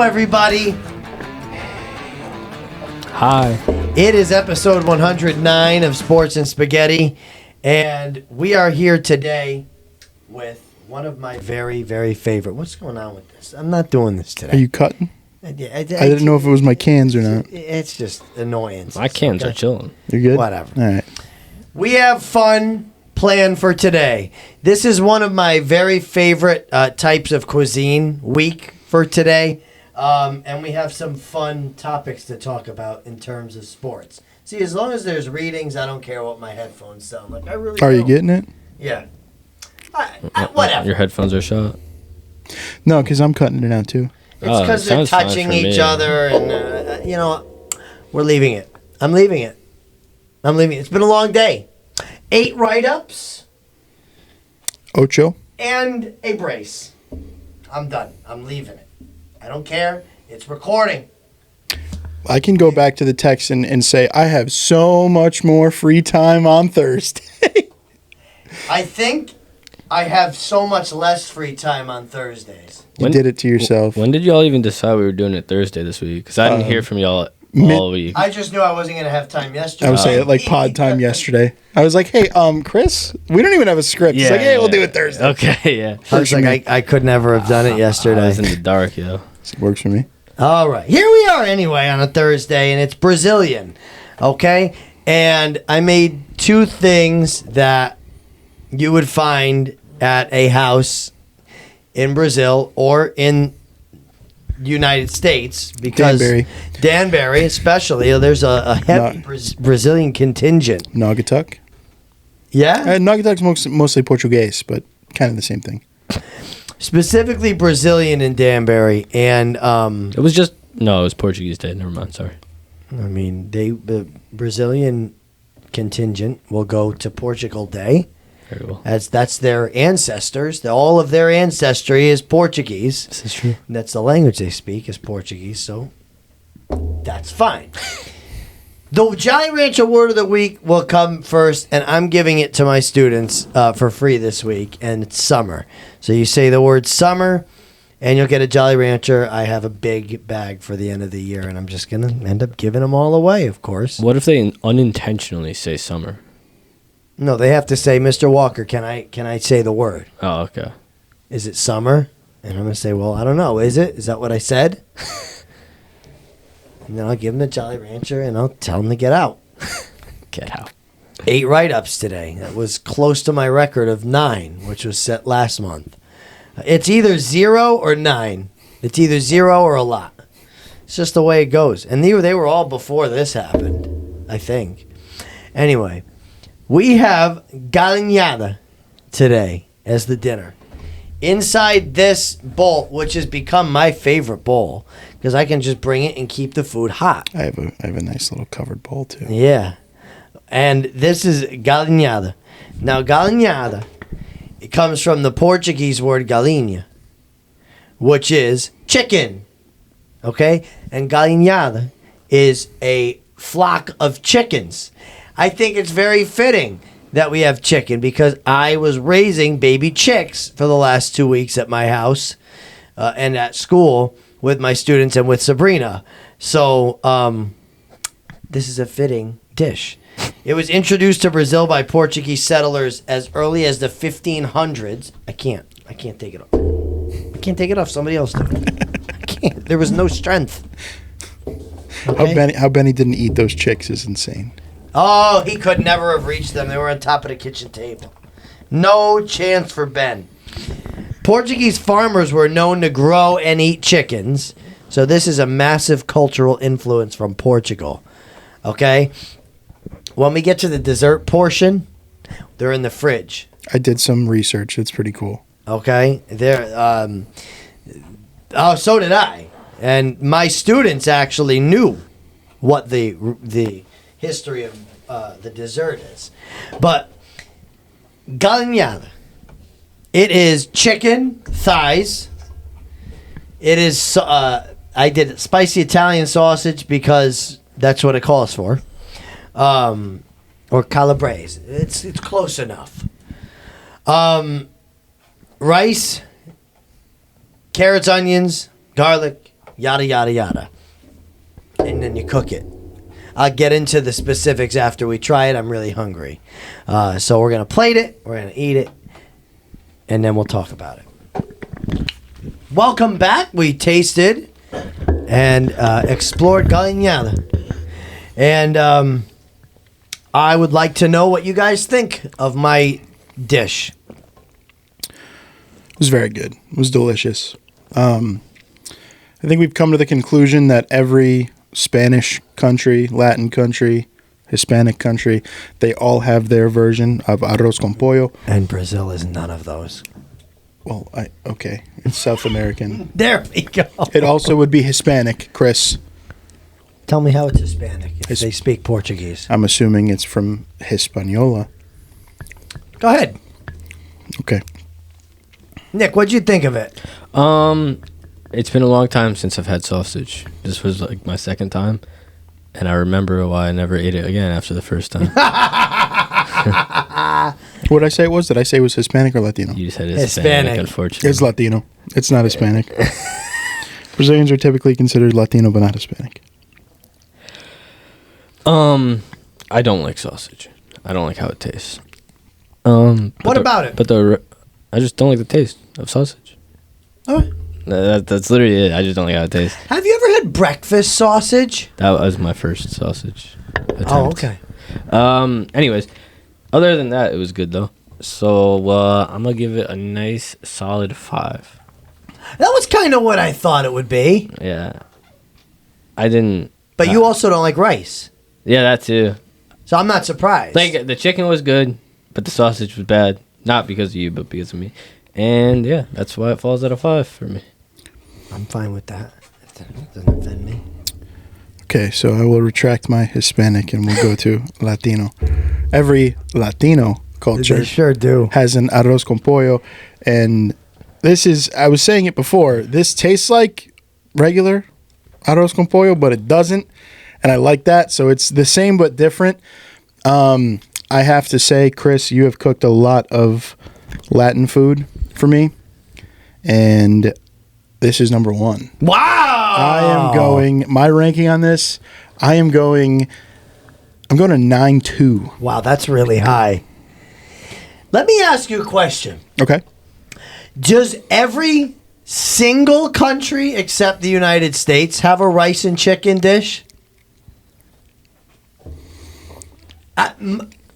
Hello, everybody. Hi. It is episode 109 of Sports and Spaghetti, and we are here today with one of my very, very favorite. What's going on with this? I'm not doing this today. Are you cutting? I didn't know if it was my cans or not. It's just annoyance. My cans are chilling. You're good? Whatever. All right. We have fun planned for today. This is one of my very favorite types of cuisine week for today. And we have some fun topics to talk about in terms of sports. See, as long as there's readings, I don't care what my headphones sound like. I really Are don't. you getting it? Yeah. Whatever. Your headphones are shut. No, because I'm cutting it out too. It's because they're sounds fine touching for each me. other, and you know, we're leaving it. I'm leaving it. It's been a long day. 8 write-ups Ocho? and a brace. I'm done. I'm leaving it. I don't care. It's recording. I can go back to the text and say, I have so much more free time on Thursday. I think I have so much less free time on Thursdays. You did it to yourself. When did y'all even decide we were doing it Thursday this week? Because I didn't hear from y'all all week. I just knew I wasn't going to have time yesterday. I was saying it like pod time yesterday. I was like, hey, Chris, we don't even have a script. He's like, hey, we'll do it Thursday. Okay, yeah. I was like, I could never have done it I yesterday. was in the dark, yo. It works for me. All right. Here we are anyway on a Thursday, and it's Brazilian. Okay? And I made 2 things that you would find at a house in Brazil or in United States because Danbury especially, there's a heavy Brazilian contingent. Naugatuck? Yeah? Naugatuck's mostly Portuguese, but kind of the same thing. Specifically Brazilian in Danbury, and It was Portuguese Day. Never mind, sorry. I mean, the Brazilian contingent will go to Portugal Day. Very well. That's their ancestors. All of their ancestry is Portuguese. This is true. And that's the language they speak is Portuguese, so that's fine. The Jolly Rancher word of the week will come first, and I'm giving it to my students for free this week, and it's summer. So you say the word summer, and you'll get a Jolly Rancher. I have a big bag for the end of the year, and I'm just going to end up giving them all away, of course. What if they unintentionally say summer? No, they have to say, Mr. Walker, can I say the word? Oh, okay. Is it summer? And I'm going to say, well, I don't know. Is it? Is that what I said? And then I'll give them the Jolly Rancher, and I'll tell them to get out. Get out. 8 write-ups today. That was close to my record of 9, which was set last month. It's either 0 or 9. It's either 0 or a lot. It's just the way it goes. And they were all before this happened, I think. Anyway, we have galinhada today as the dinner. Inside this bowl, which has become my favorite bowl, because I can just bring it and keep the food hot. I have a nice little covered bowl too. Yeah. And this is galinhada. Now, galinhada, it comes from the Portuguese word galinha, which is chicken. Okay? And galinhada is a flock of chickens. I think it's very fitting that we have chicken because I was raising baby chicks for the last 2 weeks at my house and at school with my students and with Sabrina. So this is a fitting dish. It was introduced to Brazil by Portuguese settlers as early as the 1500s. I can't take it off. I can't take it off. Somebody else do it. I can't. There was no strength. Okay? How Benny didn't eat those chicks is insane. Oh, he could never have reached them. They were on top of the kitchen table. No chance for Ben. Portuguese farmers were known to grow and eat chickens. So this is a massive cultural influence from Portugal. Okay? When we get to the dessert portion, they're in the fridge. I did some research. It's pretty cool. Okay? So did I. And my students actually knew what the history of the dessert is. But galinhada, it is chicken thighs. It is I did spicy Italian sausage because that's what it calls for, or calabrese. It's close enough. Rice, carrots, onions, garlic, yada, yada, yada. And then you cook it. I'll get into the specifics after we try it. I'm really hungry. So we're going to plate it, we're going to eat it, and then we'll talk about it. Welcome back. We tasted and explored galinhada. And I would like to know what you guys think of my dish. It was very good. It was delicious. I think we've come to the conclusion that every Spanish country, Latin country, Hispanic country, they all have their version of arroz con pollo. And Brazil is none of those. Well, okay. It's South American. There we go. It also would be Hispanic, Chris. Tell me how it's Hispanic if they speak Portuguese. I'm assuming it's from Hispaniola. Go ahead. Okay. Nick, what'd you think of it? It's been a long time since I've had sausage. This was like my second time, and I remember why I never ate it again after the first time. What did I say it was? Did I say it was Hispanic or Latino? You said Hispanic. Unfortunately. It's Latino. It's not Hispanic. Brazilians are typically considered Latino, but not Hispanic. I don't like sausage. I don't like how it tastes. What about it? I just don't like the taste of sausage. Oh. That's literally it. I just don't like how it tastes. Have you ever had breakfast sausage? That was my first sausage attempt. Oh, okay. Anyways, other than that, it was good though. So I'm gonna give it a nice solid 5. That was kind of what I thought it would be. Yeah. I didn't. But you also don't like rice. Yeah, that too. So I'm not surprised. Like the chicken was good, but the sausage was bad. Not because of you, but because of me. And yeah, that's why it falls at a 5 for me. I'm fine with that. It doesn't offend me. Okay, so I will retract my Hispanic and we'll go to Latino. Every Latino culture They sure do. has an arroz con pollo, and this is, I was saying it before, this tastes like regular arroz con pollo, but it doesn't, and I like that, so it's the same but different. I have to say, Chris, you have cooked a lot of Latin food for me, and this is number 1. Wow! I am going, my ranking on this, I'm going to 9.2. Wow, that's really high. Let me ask you a question. Okay. Does every single country except the United States have a rice and chicken dish?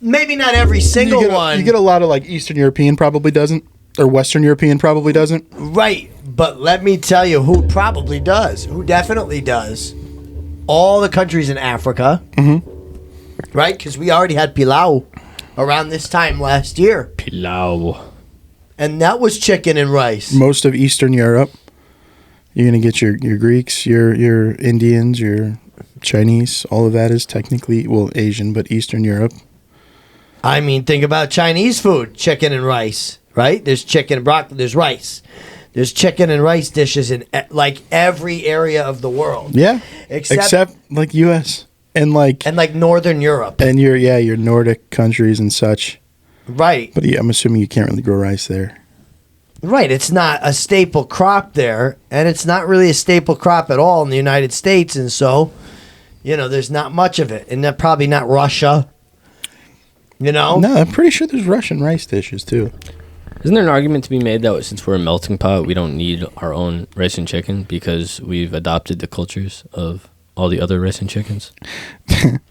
Maybe not every single one. You get a lot of like Eastern European probably doesn't, or Western European probably doesn't. Right, but let me tell you who probably does, who definitely does. All the countries in Africa. Mm-hmm. Right, because we already had pilau around this time last year. Pilau. And that was chicken and rice. Most of Eastern Europe. You're going to get your Greeks, your Indians, your Chinese. All of that is technically, well, Asian, but Eastern Europe. I mean, think about Chinese food, chicken and rice, right? There's chicken and broccoli, there's rice. There's chicken and rice dishes in like every area of the world. Yeah. Except like US and like Northern Europe. and your Nordic countries and such. Right. But yeah, I'm assuming you can't really grow rice there. Right, it's not a staple crop there, and it's not really a staple crop at all in the United States, and so, there's not much of it, and that probably not Russia. No, I'm pretty sure there's Russian rice dishes too. Isn't there an argument to be made that since we're a melting pot, we don't need our own rice and chicken because we've adopted the cultures of all the other rice and chickens?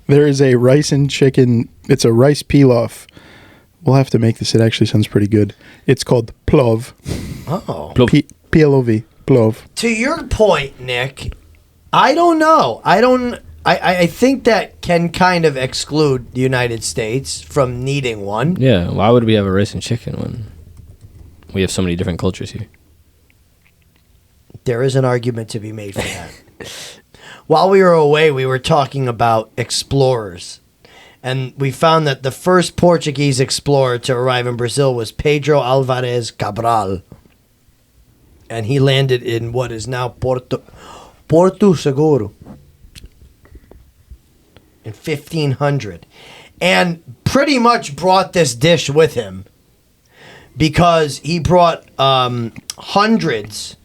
There is a rice and chicken. It's a rice pilaf. We'll have to make this. It actually sounds pretty good. It's called plov. Oh. Plov. Plov. To your point, Nick, I don't know. I think that can kind of exclude the United States from needing one. Yeah, why would we have a rice and chicken when we have so many different cultures here? There is an argument to be made for that. While we were away, we were talking about explorers. And we found that the first Portuguese explorer to arrive in Brazil was Pedro Alvarez Cabral. And he landed in what is now Porto Seguro in 1500. And pretty much brought this dish with him because he brought hundreds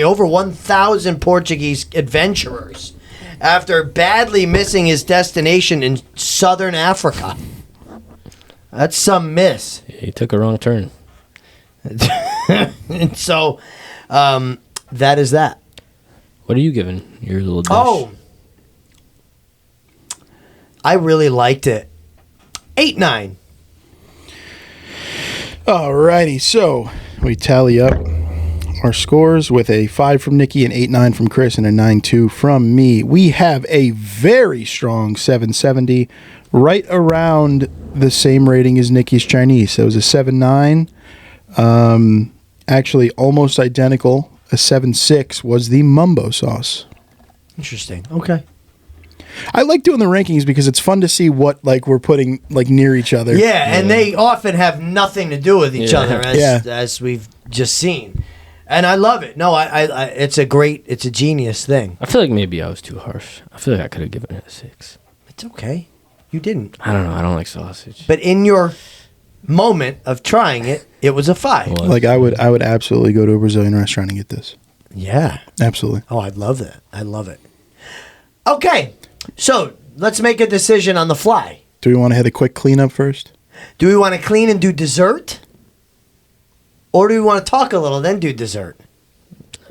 over 1,000 Portuguese adventurers after badly missing his destination in southern Africa. That's some miss. He took a wrong turn. And so, that is that. What are you giving your little dish? Oh, I really liked it. 8-9. Alrighty, so we tally up our scores with a 5 from Nikki, an 8-9 from Chris, and a 9-2 from me. We have a very strong 770, right around the same rating as Nikki's Chinese. So it was a 7-9. Actually, almost identical. A 7-6 was the Mumbo sauce. Interesting. Okay. I like doing the rankings because it's fun to see what we're putting near each other. Yeah, and they often have nothing to do with each other, as we've just seen, and I love it. No, I it's a genius thing. I feel like maybe I was too harsh. I feel like I could have given it a 6. It's okay. You didn't. I don't know. I don't like sausage. But in your moment of trying it, it was a 5. Well, I would absolutely go to a Brazilian restaurant and get this. Yeah. Absolutely. Oh, I'd love that. I love it. Okay, so let's make a decision on the fly. Do we want to hit a quick cleanup first? Do we want to clean and do dessert? Or do we want to talk a little, then do dessert?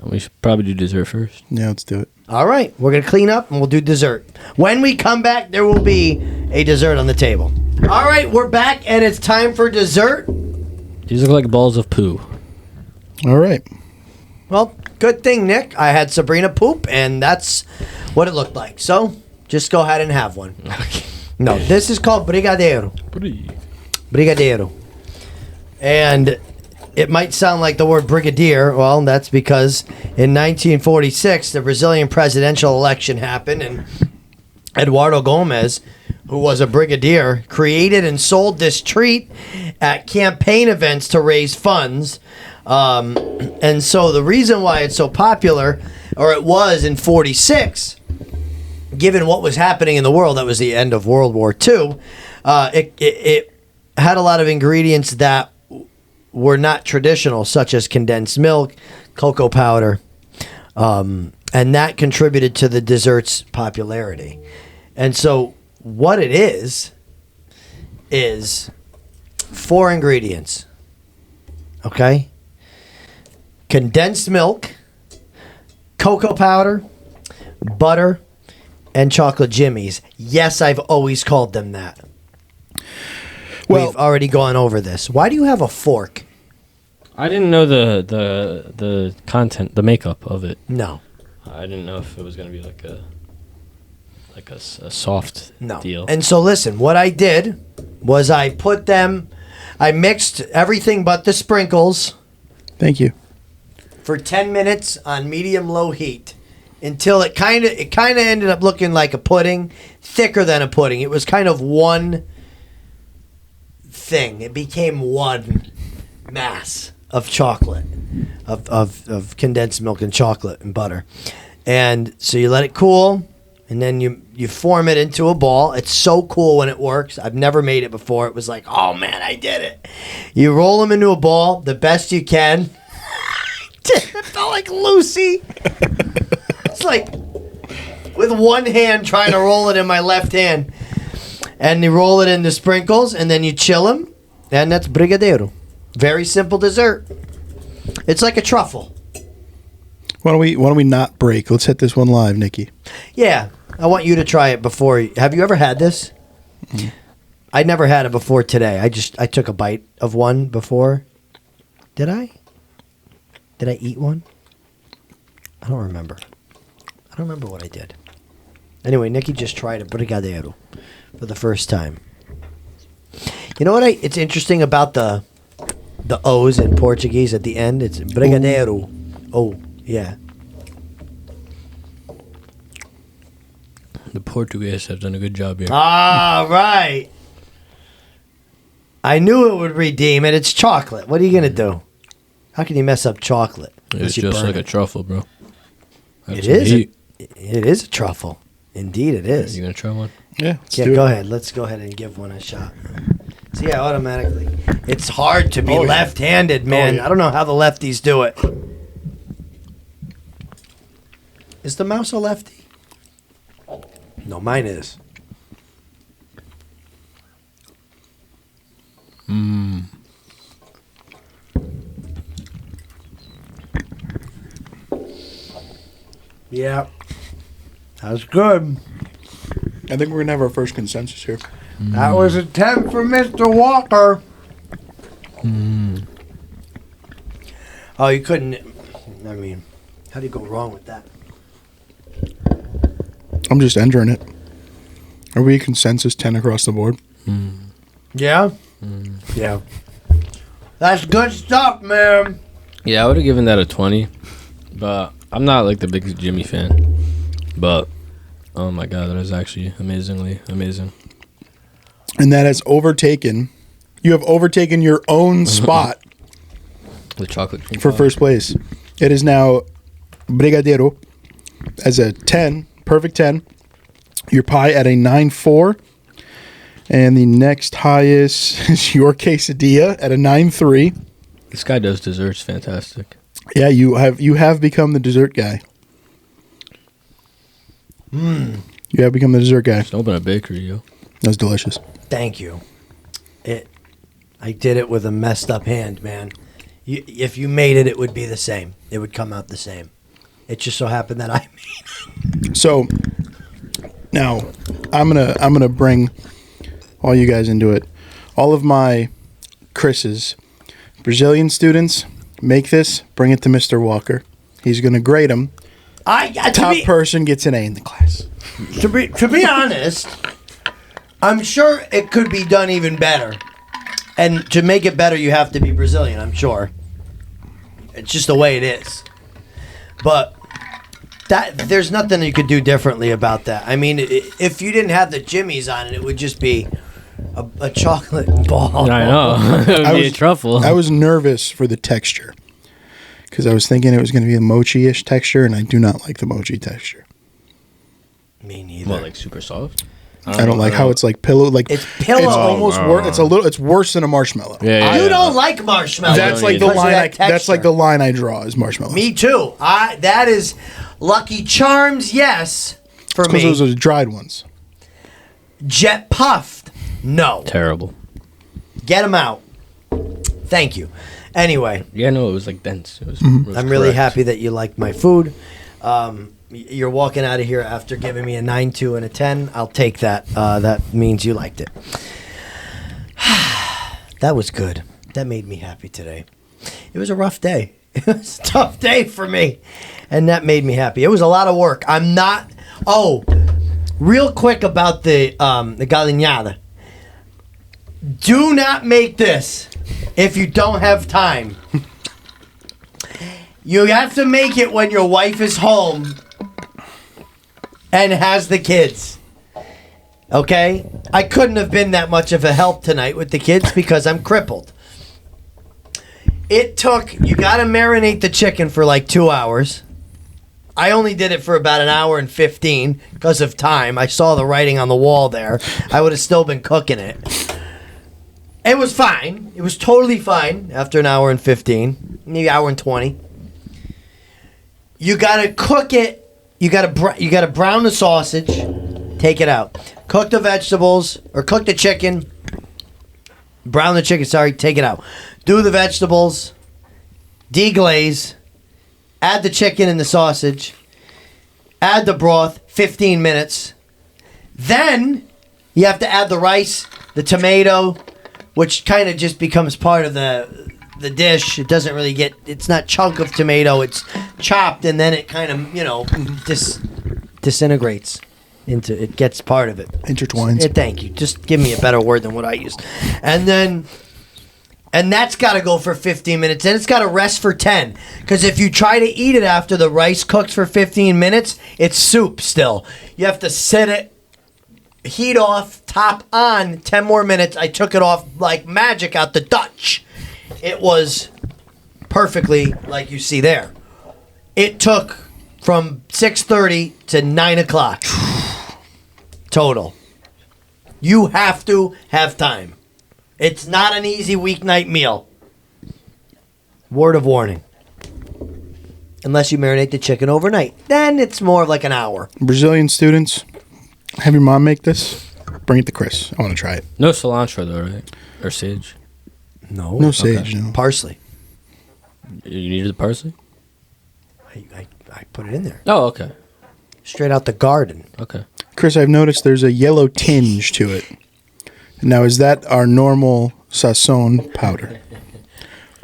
we should probably do dessert first. Yeah, let's do it. All right, we're going to clean up and we'll do dessert. When we come back, there will be a dessert on the table. All right, we're back and it's time for dessert. These look like balls of poo. All right. Well, good thing, Nick. I had Sabrina poop, and that's what it looked like. So, just go ahead and have one. Okay. No, this is called Brigadeiro. Brigadeiro. And it might sound like the word brigadier. Well, that's because in 1946, the Brazilian presidential election happened, and Eduardo Gomes, who was a brigadier, created and sold this treat at campaign events to raise funds. And so the reason why it's so popular, or it was in 46, given what was happening in the world, that was the end of World War II, it had a lot of ingredients that were not traditional, such as condensed milk, cocoa powder, and that contributed to the dessert's popularity. And so what it is 4 ingredients, okay? Condensed milk, cocoa powder, butter, and chocolate jimmies. Yes, I've always called them that. Well, we've already gone over this. Why do you have a fork? I didn't know the content, the makeup of it. No. I didn't know if it was gonna be like a soft deal. And so listen, what I did was I mixed everything but the sprinkles. Thank you. For 10 minutes on medium-low heat until it kind of ended up looking like a pudding, thicker than a pudding. It was kind of one thing. It became one mass of chocolate, of condensed milk and chocolate and butter. And so you let it cool, and then you form it into a ball. It's so cool when it works. I've never made it before. It was like, oh, man, I did it. You roll them into a ball the best you can. It felt like Lucy. It's like with one hand trying to roll it in my left hand. And you roll it into sprinkles, and then you chill them, and that's brigadeiro. Very simple dessert. It's like a truffle. Why don't we not break? Let's hit this one live, Nikki. Yeah, I want you to try it before. Have you ever had this? Mm-hmm. I never had it before today. I took a bite of one before. Did I? Did I eat one? I don't remember. I don't remember what I did. Anyway, Nikki just tried a brigadeiro for the first time. You know what? It's interesting about the O's in Portuguese at the end. It's brigadeiro. Oh, yeah. The Portuguese have done a good job here. All right. I knew it would redeem it. It's chocolate. What are you gonna do? How can you mess up chocolate? It's just like a truffle, bro. It is. It is a truffle. Indeed, it is. You gonna try one? Yeah. Go ahead. Let's go ahead and give one a shot. See, automatically. It's hard to be left-handed, man. yeah. I don't know how the lefties do it. Is the mouse a lefty? No, mine is. Yeah. That was good. I think we're gonna have our first consensus here. That was a 10 for Mr. Walker. Oh, you couldn't. I mean, how do you go wrong with that? I'm just entering it. Are we consensus 10 across the board? Yeah? Yeah. That's good stuff, man. Yeah, I would have given that a 20, but I'm not like the biggest Jimmy fan. But oh my god, that is actually amazingly amazing. And that has overtaken. You have overtaken your own spot The chocolate cream for pie. first place. It is now Brigadeiro as a 10, perfect 10. Your pie at a 9.4. And the next highest is your quesadilla at a 9.3. This guy does desserts fantastic. Yeah, you have become the dessert guy. You have become the dessert guy. Just open a bakery, yo. That's delicious. Thank you. I did it with a messed up hand, man. If you made it, it would be the same. It would come out the same. It just so happened that I made So now I'm gonna bring all you guys into it. All of my Chris's Brazilian students make this, bring it to Mr. Walker. He's gonna grade them. Top person gets an A in the class. To be honest, I'm sure it could be done even better. And to make it better, you have to be Brazilian, I'm sure. It's just the way it is. But there's nothing you could do differently about that. I mean, if you didn't have the jimmies on it, it would just be a chocolate ball. I know. It would be a truffle. I was nervous for the texture because I was thinking it was going to be a mochi-ish texture, and I do not like the mochi texture. Me neither. What, like super soft? I don't like how it's like pillow. Like It's pillow. It's almost It's worse than a marshmallow. Yeah, You don't like marshmallows. That's like the because of line. that That's like texture. the line I draw is marshmallows. Me too. That is Lucky Charms, yes, for because me. those are the dried ones. Jet puffed, no. Terrible. Get them out. Thank you. Anyway, Yeah, no, it was like dense. It was, Mm-hmm. it was I'm really correct. happy that you liked my food. You're walking out of here after giving me a 9.2 and a 10. I'll take that. That means you liked it. That was good. That made me happy today. It was a rough day. It was a tough day for me. And that made me happy. It was a lot of work. I'm not... Oh, real quick about the galinhada. Do not make this if you don't have time. You have to make it when your wife is home and has the kids. Okay? I couldn't have been that much of a help tonight with the kids because I'm crippled. You gotta marinate the chicken for like 2 hours. I only did it for about an hour and 15 because of time. I saw the writing on the wall there. I would have still been cooking it. It was fine. It was totally fine after an hour and 15, maybe an hour and 20. You gotta cook it. You gotta brown the sausage. Take it out. Cook the vegetables or cook the chicken. Brown the chicken. Sorry, take it out. Do the vegetables. Deglaze. Add the chicken and the sausage. Add the broth. 15 minutes. Then you have to add the rice, the tomato, which kind of just becomes part of the dish. It doesn't really it's not chunk of tomato, it's chopped, and then it kind of, disintegrates into, it gets part of it. Intertwines. Thank you. Just give me a better word than what I used. And that's got to go for 15 minutes, and it's got to rest for 10. Because if you try to eat it after the rice cooks for 15 minutes, it's soup still. You have to set it, heat off, top on, 10 more minutes. I took it off like magic out the Dutch. It was perfectly like you see there. It took from 6:30 to 9 o'clock total. You have to have time. It's not an easy weeknight meal. Word of warning. unless you marinate the chicken overnight. Then it's more like an hour. Brazilian students, have your mom make this. Bring it to Chris. I want to try it. No cilantro though, right? Or sage. No sage, no. Parsley. You needed the parsley? I put it in there. Oh, okay. Straight out the garden. Okay. Chris, I've noticed there's a yellow tinge to it. Now, is that our normal sazon powder?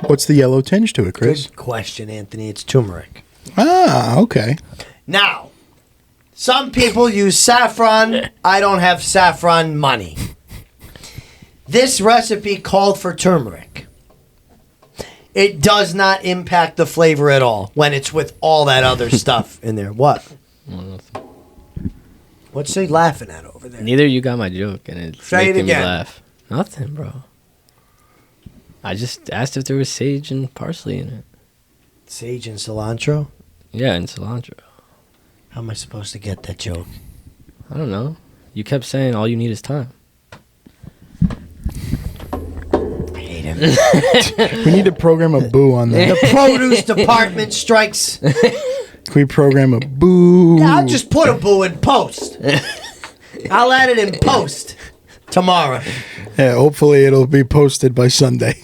What's the yellow tinge to it, Chris? Good question, Anthony. It's turmeric. Ah, okay. Now, some people use saffron. I don't have saffron money. This recipe called for turmeric. It does not impact the flavor at all when it's with all that other stuff in there. What? What's he laughing at over there? Neither you got my joke, and it's Say it making me again. laugh. Nothing, bro. I just asked if there was sage and parsley in it. Sage and cilantro? Yeah, and cilantro. How am I supposed to get that joke? I don't know. You kept saying all you need is time. I hate him. We need to program a boo on that. The produce department strikes. Can we program a boo? I'll just put a boo in post. I'll add it in post tomorrow. Yeah, hopefully it'll be posted by Sunday.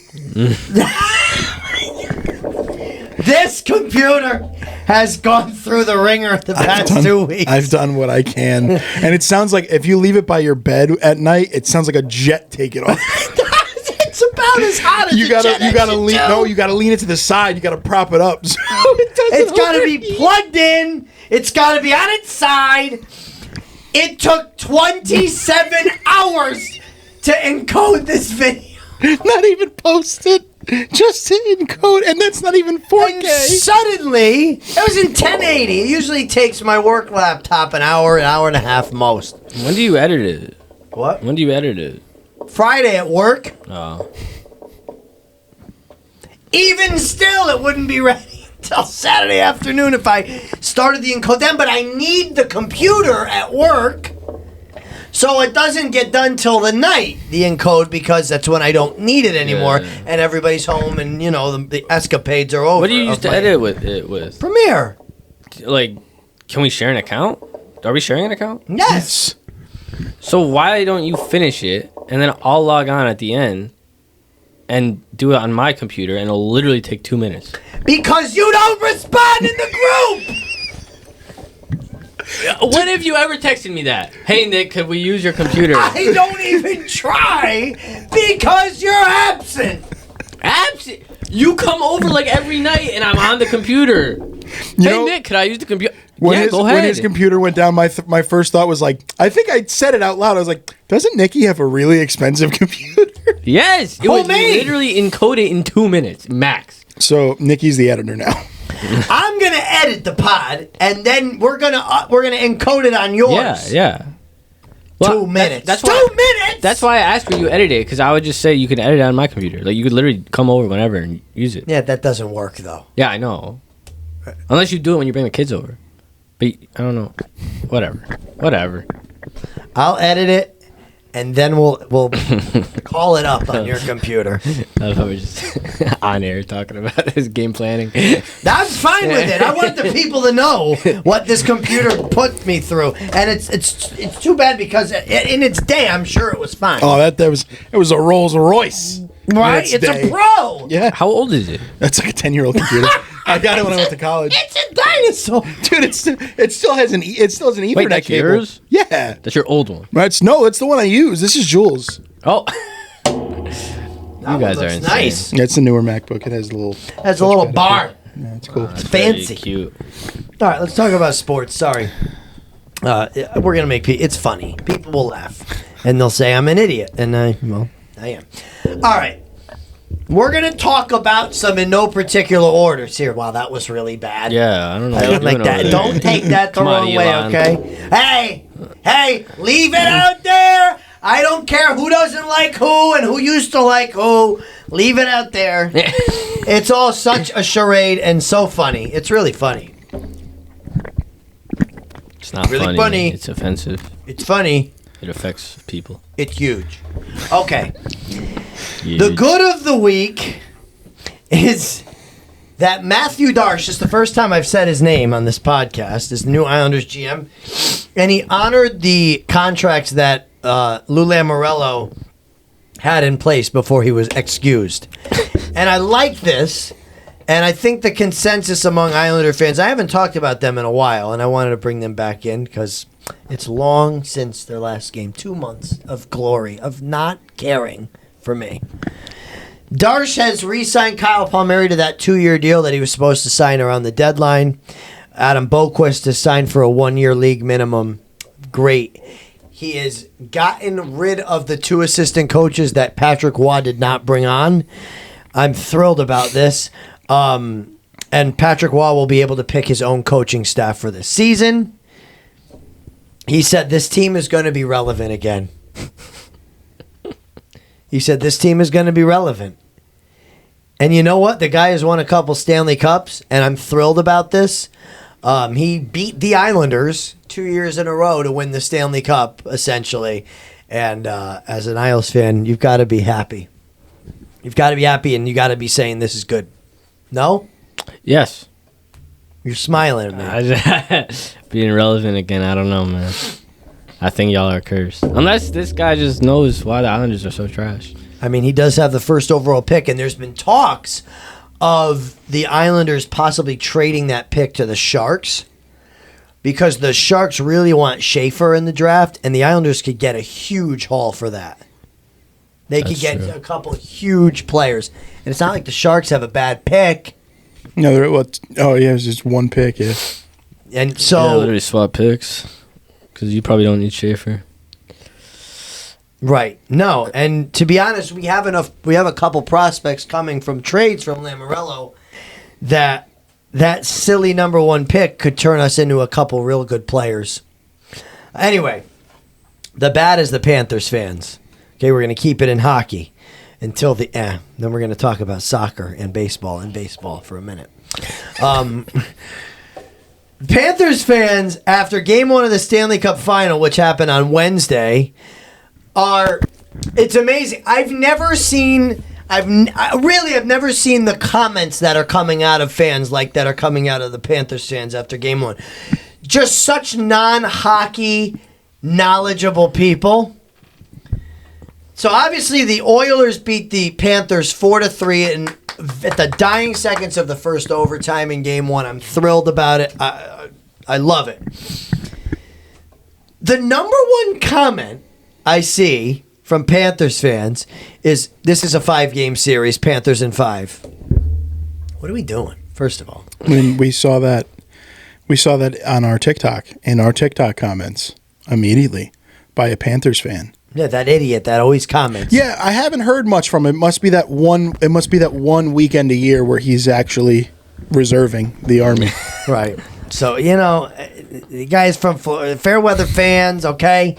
This computer has gone through the ringer the past 2 weeks. I've done what I can. And it sounds like if you leave it by your bed at night, it sounds like a jet take it off. It's about as hot as You gotta lean. No, you gotta lean it to the side. You gotta prop it up. So It's got to be plugged in. It's got to be on its side. It took 27 hours to encode this video. not even posted, just to encode, and that's not even 4K. And suddenly, it was in 1080. It usually takes my work laptop an hour and a half most. When do you edit it? What? When do you edit it? Friday at work. Oh. Even still, it wouldn't be ready until Saturday afternoon if I started the encode then. But I need the computer at work, so it doesn't get done till the night, the encode, because that's when I don't need it anymore, Yeah. and everybody's home, and you know the escapades are over. What do you use to edit with it with? Premiere. Like, can we share an account? Are we sharing an account? Yes. So why don't you finish it and then I'll log on at the end and do it on my computer and it'll literally take 2 minutes. Because you don't respond in the group. When have you ever texted me that? Hey Nick, could we use your computer? I don't even try because you're absent. Absent. You come over like every night and I'm on the computer. You Hey know, Nick, could I use the computer? When, Yeah, his, go ahead. when his computer went down, my first thought was like, I think I said it out loud. I was like, doesn't Nikki have a really expensive computer? Yes, it was Homemade. literally encoded in 2 minutes max. So Nikki's the editor now. I'm gonna edit the pod, and then we're gonna encode it on yours. Yeah. 2 minutes. That's 2 why, minutes. That's why I asked when you edit it, because I would just say you can edit it on my computer. Like, you could literally come over whenever and use it. Yeah, that doesn't work though. Yeah, I know. Unless you do it when you bring the kids over. But I don't know. Whatever. I'll edit it, and then we'll call it up on your computer. I thought we were just on air talking about this game planning. I'm fine with it. I want the people to know what this computer put me through, and it's too bad because in its day, I'm sure it was fine. Oh, it was a Rolls Royce. right? its It's day. a Pro. Yeah, How old is it? that's like a 10-year-old computer. I got it when I went to college. It's a dinosaur. Dude, it still has an Ethernet that's cable. yours? Yeah. That's your old one. That's the one I use. This is Jules. Oh. That guys one are looks insane. nice. That's the newer MacBook. It has a little. Has a little bar. Yeah, it's cool. It's fancy. Cute. All right, let's talk about sports. Sorry. We're going to make it's funny. People will laugh. And they'll say I'm an idiot. And I am. All right. We're going to talk about some in no particular orders here. Wow, that was really bad. Yeah, I don't know. I what don't you're like doing that. over there. Don't take that the Come on, wrong way, Elon. okay? Hey, leave it out there. I don't care who doesn't like who and who used to like who. Leave it out there. It's all such a charade and so funny. It's really funny. It's not Really funny. funny. It's offensive. It's funny. It affects people. It's huge. Okay. Yeah. The good of the week is that Matthew Darsh is the first time I've said his name on this podcast, is the new Islanders GM, and he honored the contracts that Lou Lamoriello had in place before he was excused. And I like this, and I think the consensus among Islander fans, I haven't talked about them in a while, and I wanted to bring them back in because it's long since their last game. 2 months of glory, of not caring for me. Darsh has re-signed Kyle Palmieri to that 2-year deal that he was supposed to sign around the deadline. Adam Boquist is signed for a 1-year league minimum. Great. He has gotten rid of the 2 assistant coaches that Patrick Waugh did not bring on. I'm thrilled about this. And Patrick Waugh will be able to pick his own coaching staff for this season. He said this team is going to be relevant again. He said this team is going to be relevant. And you know what? The guy has won a couple Stanley Cups, and I'm thrilled about this. He beat the Islanders 2 years in a row to win the Stanley Cup, essentially. And as an Isles fan, you've got to be happy. You've got to be happy, and you got to be saying this is good. No? Yes. You're smiling at me. Being relevant again, I don't know, man. I think y'all are cursed. Unless this guy just knows why the Islanders are so trash. I mean, he does have the first overall pick, and there's been talks of the Islanders possibly trading that pick to the Sharks because the Sharks really want Schaefer in the draft, and the Islanders could get a huge haul for that. They could get a couple of huge players. And it's not like the Sharks have a bad pick. No, it's just 1 pick, yeah. And so... Yeah, literally swap picks because you probably don't need Schaefer. Right. No, and to be honest, we have a couple prospects coming from trades from Lamoriello that silly number 1 pick could turn us into a couple real good players. Anyway, the bad is the Panthers fans. Okay, we're going to keep it in hockey until then we're going to talk about soccer and baseball for a minute. Panthers fans, after game 1 of the Stanley Cup Final, which happened on Wednesday, it's amazing. I've never seen the comments that are coming out of fans like that are coming out of the Panthers fans after game 1. Just such non-hockey knowledgeable people. So obviously the Oilers beat the Panthers 4-3 at the dying seconds of the first overtime in game 1. I'm thrilled about it. I love it. The number 1 comment I see from Panthers fans is this is a 5-game series, Panthers in 5. What are we doing, first of all? When we saw that on our TikTok, in our TikTok comments immediately by a Panthers fan. Yeah, that idiot that always comments. Yeah, I haven't heard much from him. It must be that one weekend a year where he's actually reserving the Army. Right. So, the guys from Fairweather fans, okay?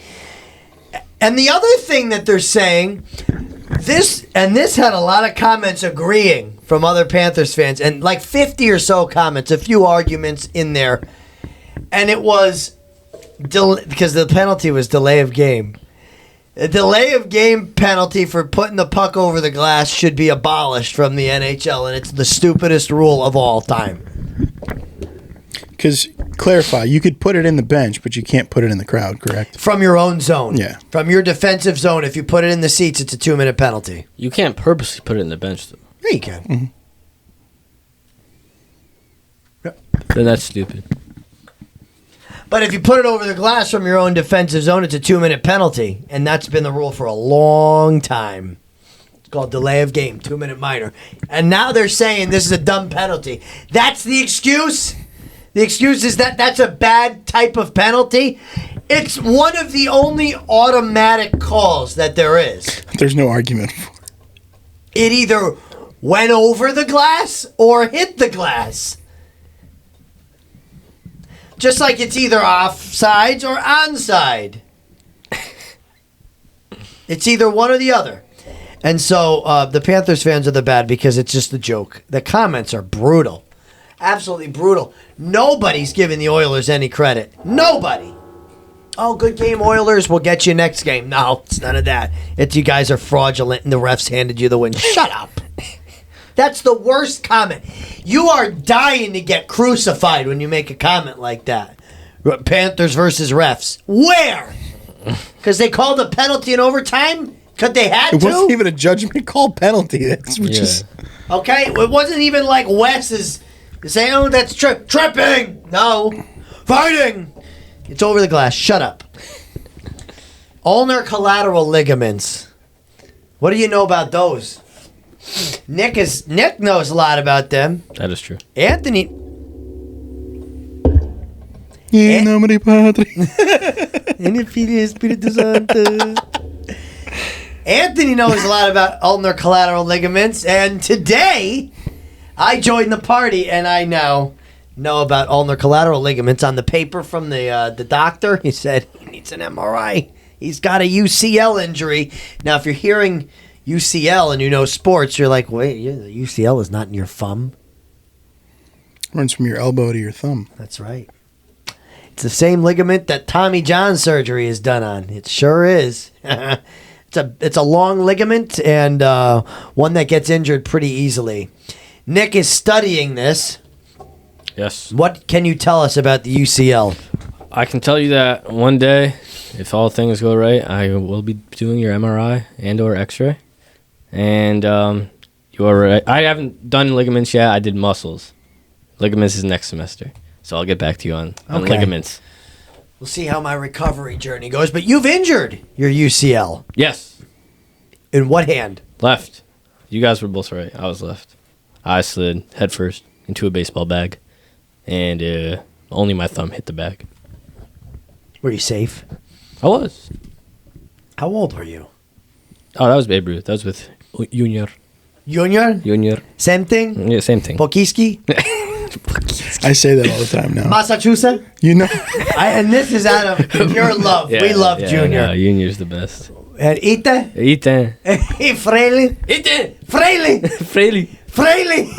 And the other thing that they're saying, this had a lot of comments agreeing from other Panthers fans, and like 50 or so comments, a few arguments in there. And it was, because the penalty was delay of game. A delay of game penalty for putting the puck over the glass should be abolished from the NHL, and it's the stupidest rule of all time. Because, clarify, you could put it in the bench, but you can't put it in the crowd, correct? From your own zone. Yeah. From your defensive zone. If you put it in the seats, it's a 2-minute penalty. You can't purposely put it in the bench, though. Yeah, you can. Mm-hmm. Then that's stupid. But if you put it over the glass from your own defensive zone, it's a 2-minute penalty. And that's been the rule for a long time. It's called delay of game, 2-minute minor. And now they're saying this is a dumb penalty. That's the excuse? The excuse is that that's a bad type of penalty? It's one of the only automatic calls that there is. There's no argument for it. It either went over the glass or hit the glass. Just like it's either offsides or onside. It's either one or the other. And so the Panthers fans are the bad because it's just a joke. The comments are brutal. Absolutely brutal. Nobody's giving the Oilers any credit. Nobody. Oh, good game, Oilers. We'll get you next game. No, it's none of that. It's you guys are fraudulent and the refs handed you the win. Shut up. That's the worst comment. You are dying to get crucified when you make a comment like that. Panthers versus refs. Where? Because they called a penalty in overtime? Because they had It to? wasn't even a judgment call penalty. That's which is Okay, it wasn't even like Wes is saying, oh, that's tripping. No. Fighting. It's over the glass. Shut up. Ulnar collateral ligaments. What do you know about those? Nick knows a lot about them. That is true. Anthony. In nomine Patri. In the Filio Spiritu Sancto. Anthony knows a lot about ulnar collateral ligaments, and today I joined the party, and I now know about ulnar collateral ligaments. On the paper from the doctor, he said he needs an MRI. He's got a UCL injury. Now, if you're hearing UCL and you know sports, you're like, wait, the UCL is not in your thumb. Runs from your elbow to your thumb. That's right. It's the same ligament that Tommy John surgery is done on. It sure is. It's a long ligament and one that gets injured pretty easily. Nick is studying this. Yes. What can you tell us about the UCL? I can tell you that one day, if all things go right, I will be doing your MRI and or X-ray. And you are right. I haven't done ligaments yet. I did muscles. Ligaments is next semester. So I'll get back to you on ligaments. We'll see how my recovery journey goes. But you've injured your UCL. Yes. In what hand? Left. You guys were both right. I was left. I slid headfirst into a baseball bag. And only my thumb hit the bag. Were you safe? I was. How old were you? Oh, that was Babe Ruth. That was with Junior. Junior? Same thing? Yeah, same thing. Pokiski? I say that all the time now. Massachusetts? You know, And this is out of pure love. We love Junior. No, Junior's the best. And Ite? Ite. Freilin? Ite. Freilin! Freely. Freilin!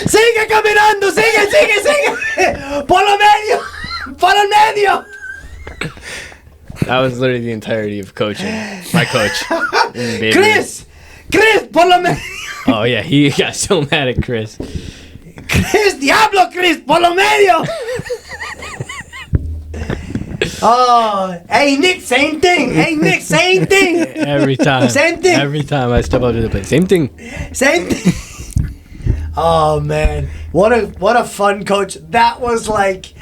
Sigue caminando, sigue. Por lo medio. That was literally the entirety of coaching. My coach. Babe Chris, por lo medio. Ruth. Oh, yeah. He got so mad at Chris. Chris, Diablo, Chris, por lo medio. Oh, hey, Nick, same thing. Every time. Same thing. Every time I step up to the plate. Same thing. Oh, man. What a fun coach. That was like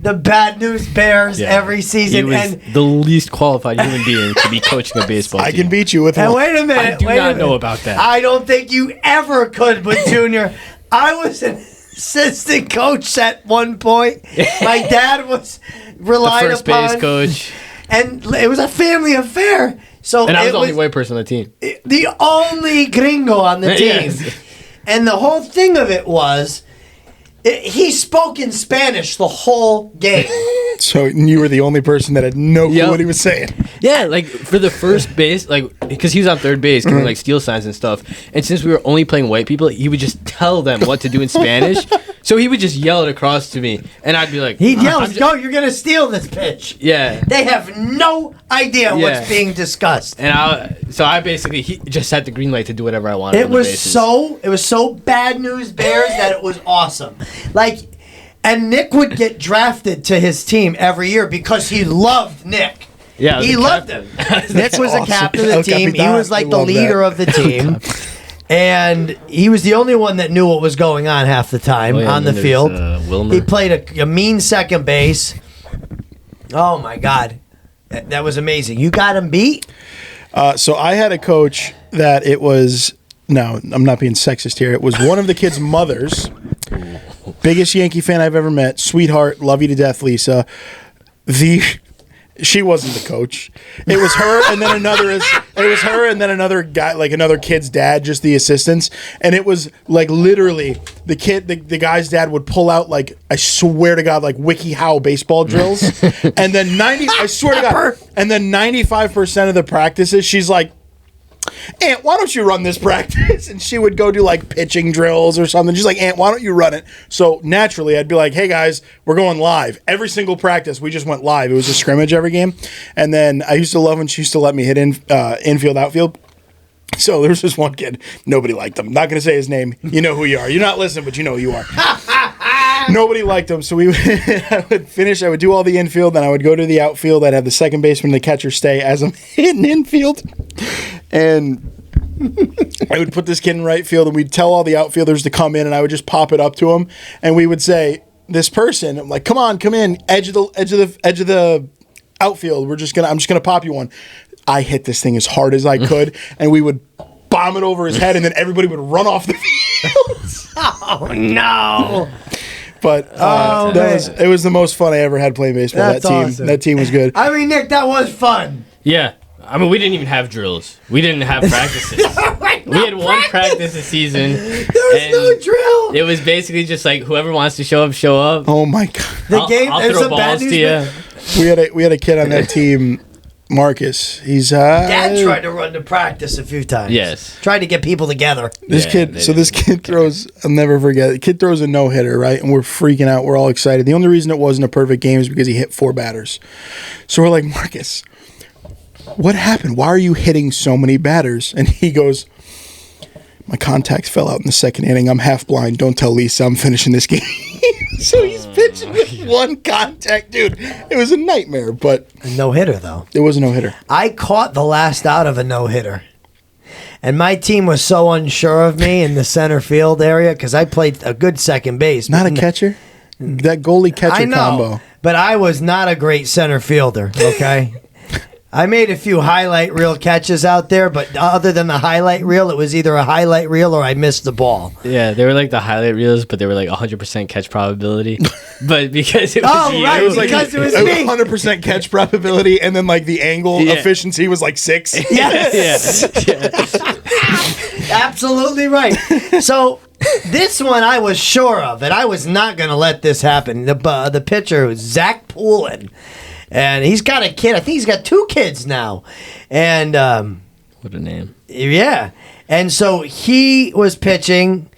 the Bad News Bears every season. He was the least qualified human being to be coaching a baseball team. I can beat you with And one. wait a minute. I do not know about that. I don't think you ever could with Junior. I was an assistant coach at one point. My dad was relied The first upon. base coach. And it was a family affair. So And I was it the only white person on the team. the only gringo on the team. Yes. And the whole thing of it was, he spoke in Spanish the whole game. So you were the only person that had no clue Yep. what he was saying. Yeah, like for the first base, like because he was on third base, giving like steal signs and stuff. And since we were only playing white people, he would just tell them what to do in Spanish. So he would just yell it across to me, and I'd be like, He "I'm yells, just-" go, you're going to steal this pitch. Yeah. They have no idea Yeah. what's being discussed. And I basically he just had the green light to do whatever I wanted. It on the was bases. so Bad News Bears that it was awesome. Like, and Nick would get drafted to his team every year because he loved Nick. Yeah, I was He the loved him. captain. Nick was the awesome. captain of the El team. He Capitan. was like I the love leader that. of the team. And he was the only one that knew what was going on half the time Oh, yeah, on the and then field. there's, Wilmer. He played a mean second base. Oh my God. That was amazing. You got him beat? So I had a coach that it was, no, I'm not being sexist here. It was one of the kids' mothers. Biggest Yankee fan I've ever met. Sweetheart, love you to death, Lisa. She wasn't the coach. It was her, and then another guy, like another kid's dad, just the assistants. And it was like literally the guy's dad would pull out like, I swear to God, like WikiHow baseball drills, and then 95% of the practices, she's like, Aunt, why don't you run this practice? And she would go do like pitching drills or something. She's like, Aunt, why don't you run it? So naturally, I'd be like, hey guys, we're going live. Every single practice, we just went live. It was a scrimmage every game. And then I used to love when she used to let me hit infield, outfield. So there was this one kid. Nobody liked him. Not going to say his name. You know who you are. You're not listening, but you know who you are. Nobody liked him. So I would finish. I would do all the infield. Then I would go to the outfield. I'd have the second baseman and the catcher stay as I'm hitting infield. And I would put this kid in right field, and we'd tell all the outfielders to come in, and I would just pop it up to him. And we would say, this person, I'm like, come on, come in, edge of the outfield. I'm just gonna pop you one. I hit this thing as hard as I could, and we would bomb it over his head, and then everybody would run off the field. Oh no! But it was the most fun I ever had playing baseball. That's that team, awesome. that team was good. I mean, Nick, that was fun. Yeah. I mean, we didn't even have drills. We didn't have practices. We had one practice a season. There was no drill. It was basically just like whoever wants to show up, show up. Oh my god! The game. I'll There's throw some bad balls news. to you. We had a kid on that team, Marcus. He's Dad tried to run to practice a few times. Yes. Tried to get people together. This Yeah, kid, they so this kid throws, I'll never forget, the kid throws a no-hitter, right? And we're freaking out. We're all excited. The only reason it wasn't a perfect game is because he hit 4 batters. So we're like, Marcus, what happened? Why are you hitting so many batters? And he goes, my contacts fell out in the second inning. I'm half blind. Don't tell Lisa I'm finishing this game. So he's pitching with one contact. Dude, it was a nightmare, but No hitter though. it was a no-hitter. I caught the last out of a no hitter. And my team was so unsure of me in the center field area because I played a good second base. Not a but catcher? That goalie-catcher I know, combo. but I was not a great center fielder, okay? I made a few highlight reel catches out there, but other than the highlight reel, it was either a highlight reel or I missed the ball. Yeah, they were like the highlight reels, but they were like 100% catch probability. But because it was Oh, you, right, It was like because it was it me. 100% catch probability, and then like the angle Yeah. efficiency was like 6. Yes. Absolutely right. So this one I was sure of, and I was not going to let this happen. The pitcher was Zach Poulin, and he's got a kid. I think he's got 2 kids now, and What a name. yeah, and so he was pitching.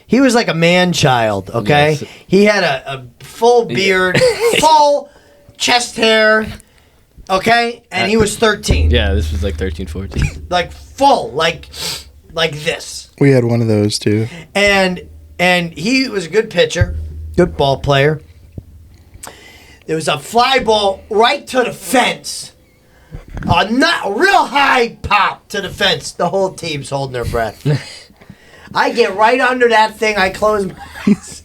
He was like a man child. Okay, Yes. he had a full beard, full chest hair. Okay, and he was 13. Yeah, this was like 13, 14. Like full, like this. We had one of those too. And he was a good pitcher, good ball player. There was a fly ball right to the fence. A not real high pop to the fence. The whole team's holding their breath. I get right under that thing. I close my eyes.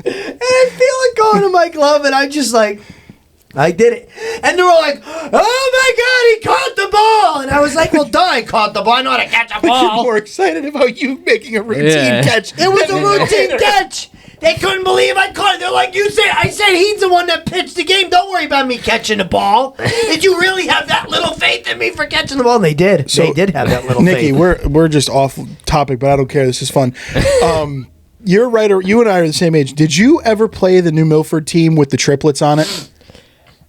And I feel it going to my glove, and I'm just like, I did it. And they're all like, oh my God, he caught the ball. And I was like, well, duh, I caught the ball. I know how to catch a I'm ball. more excited about you making a routine Yeah. catch. It was a routine catch. They couldn't believe I caught it. They're like, I said he's the one that pitched the game. Don't worry about me catching the ball. Did you really have that little faith in me for catching the ball? And they did. So, They did have that little Nikki, faith. we're just off topic, but I don't care. This is fun. You're right. You and I are the same age. Did you ever play the New Milford team with the triplets on it?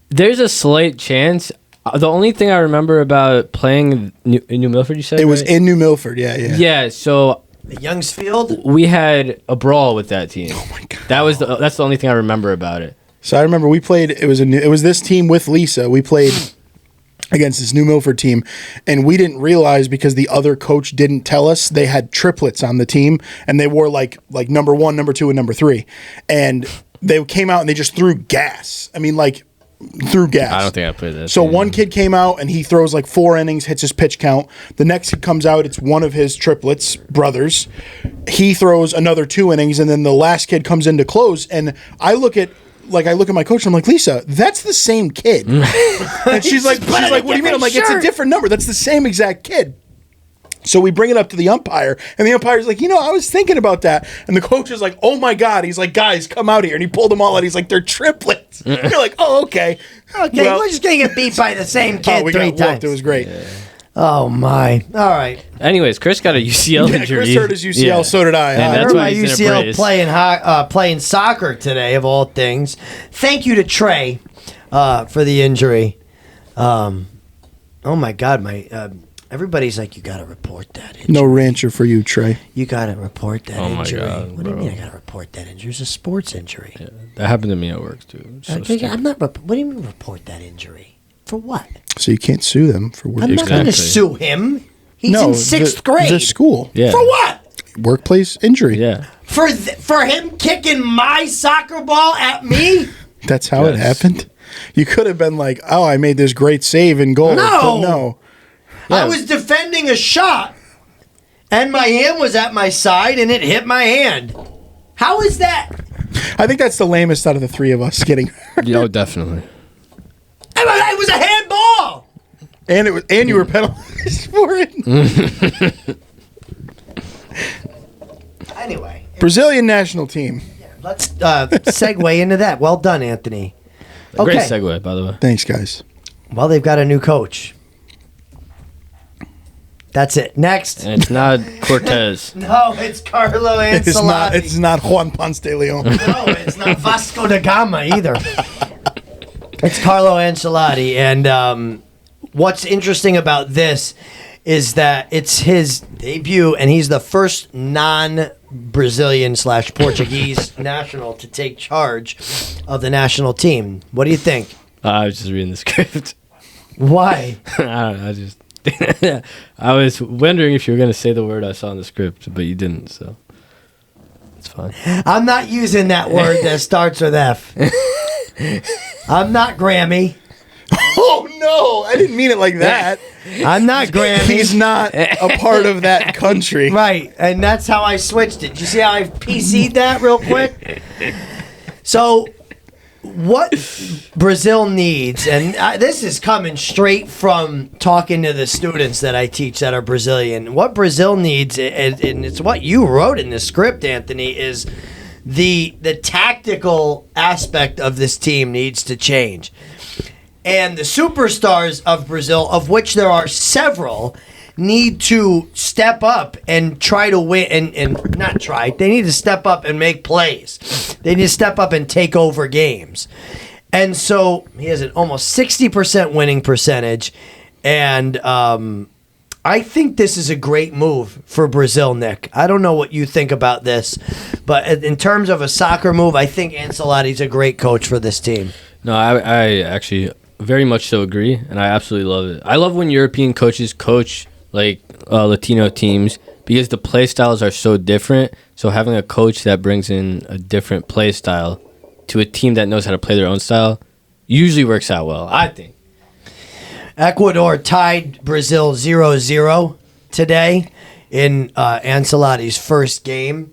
There's a slight chance. The only thing I remember about playing New Milford, you said? It was right? in New Milford. Yeah. Yeah, so Youngsfield? we had a brawl with that team. Oh my God. That's the only thing I remember about it. So I remember we played. It was this team with Lisa. We played against this New Milford team, and we didn't realize because the other coach didn't tell us they had triplets on the team, and they wore like number 1, number 2, and number 3, and they came out and they just threw gas. I mean, like threw gas. I don't think I played that. So team. one kid came out and he throws like 4 innings, hits his pitch count. The next kid comes out, it's one of his triplets, brothers. He throws another 2 innings, and then the last kid comes in to close. And I look at my coach and I'm like, Lisa, that's the same kid. And she's like, what do you mean? I'm like, it's a different number. That's the same exact kid. So we bring it up to the umpire, and the umpire's like, I was thinking about that. And the coach is like, oh my God. He's like, guys, come out here. And he pulled them all out. He's like, they're triplets. You're like, oh, okay. Okay, Well- we're just going to get beat by the same kid We 3 got times. whooped. It was great. Oh, my. All right. Anyways, Chris got a UCL Yeah, injury. Chris hurt his UCL, Yeah. so did I. And I that's heard why my he's in a UCL brace. playing soccer today, of all things. Thank you to Trey for the injury. Oh my God, everybody's like, you got to report that injury. No rancher for you, Trey. You got to report that Oh my injury. God, What do you bro. mean I got to report that injury? It's a sports injury. That happened to me at work too. So stupid. I'm not. What do you mean report that injury? For what? So you can't sue them for work. I'm not going to Exactly. sue him. He's in sixth grade. The school. Yeah. For what? Workplace injury. Yeah. For him kicking my soccer ball at me? That's how it Yes. happened. You could have been like, "Oh, I made this great save and goal." No. But no. I was defending a shot, and my hand was at my side, and it hit my hand. How is that? I think that's the lamest out of the three of us getting hurt. Oh, definitely. It was a handball. And you were penalized for it. Anyway, Brazilian national team. let's segue into that. Well done, Anthony. Great segue, by the way. Thanks, guys. Well, they've got a new coach. That's it. Next. And it's not Cortez. No, it's Carlo Ancelotti. It's not Juan Ponce de Leon. No, it's not Vasco da Gama either. It's Carlo Ancelotti. And what's interesting about this is that it's his debut, and he's the first non-Brazilian / Portuguese national to take charge of the national team. What do you think? I was just reading the script. Why? I don't know. I just. I was wondering if you were going to say the word I saw in the script, but you didn't, so it's fine. I'm not using that word that starts with F. I'm not Grammy. Oh no, I didn't mean it like that. I'm not Grammy. He's not a part of that country. Right, and that's how I switched it. You see how I PC'd that real quick? So, what Brazil needs, and this is coming straight from talking to the students that I teach that are Brazilian. What Brazil needs, and it's what you wrote in the script, Anthony, is the tactical aspect of this team needs to change. And the superstars of Brazil, of which there are several, need to step up and try to win, and not try. They need to step up and make plays. They need to step up and take over games. And so he has an almost 60% winning percentage. And I think this is a great move for Brazil, Nick. I don't know what you think about this, but in terms of a soccer move, I think Ancelotti's a great coach for this team. No, I actually very much so agree, and I absolutely love it. I love when European coaches coach like Latino teams because the play styles are so different. So having a coach that brings in a different play style to a team that knows how to play their own style usually works out well, I think. Ecuador tied Brazil 0-0 today in Ancelotti's first game.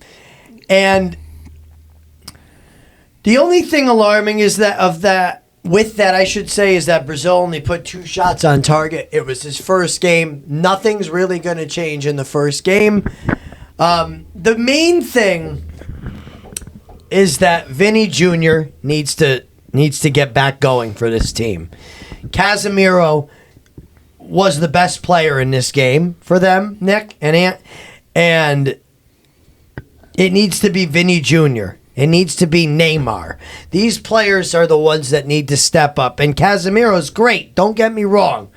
And the only thing alarming is that I should say, is that Brazil only put 2 shots on target. It was his first game. Nothing's really going to change in the first game. The main thing is that Vinny Jr. needs to get back going for this team. Casemiro was the best player in this game for them, Nick and Ant, and it needs to be Vinny Jr. It needs to be Neymar. These players are the ones that need to step up. And Casemiro's great. Don't get me wrong.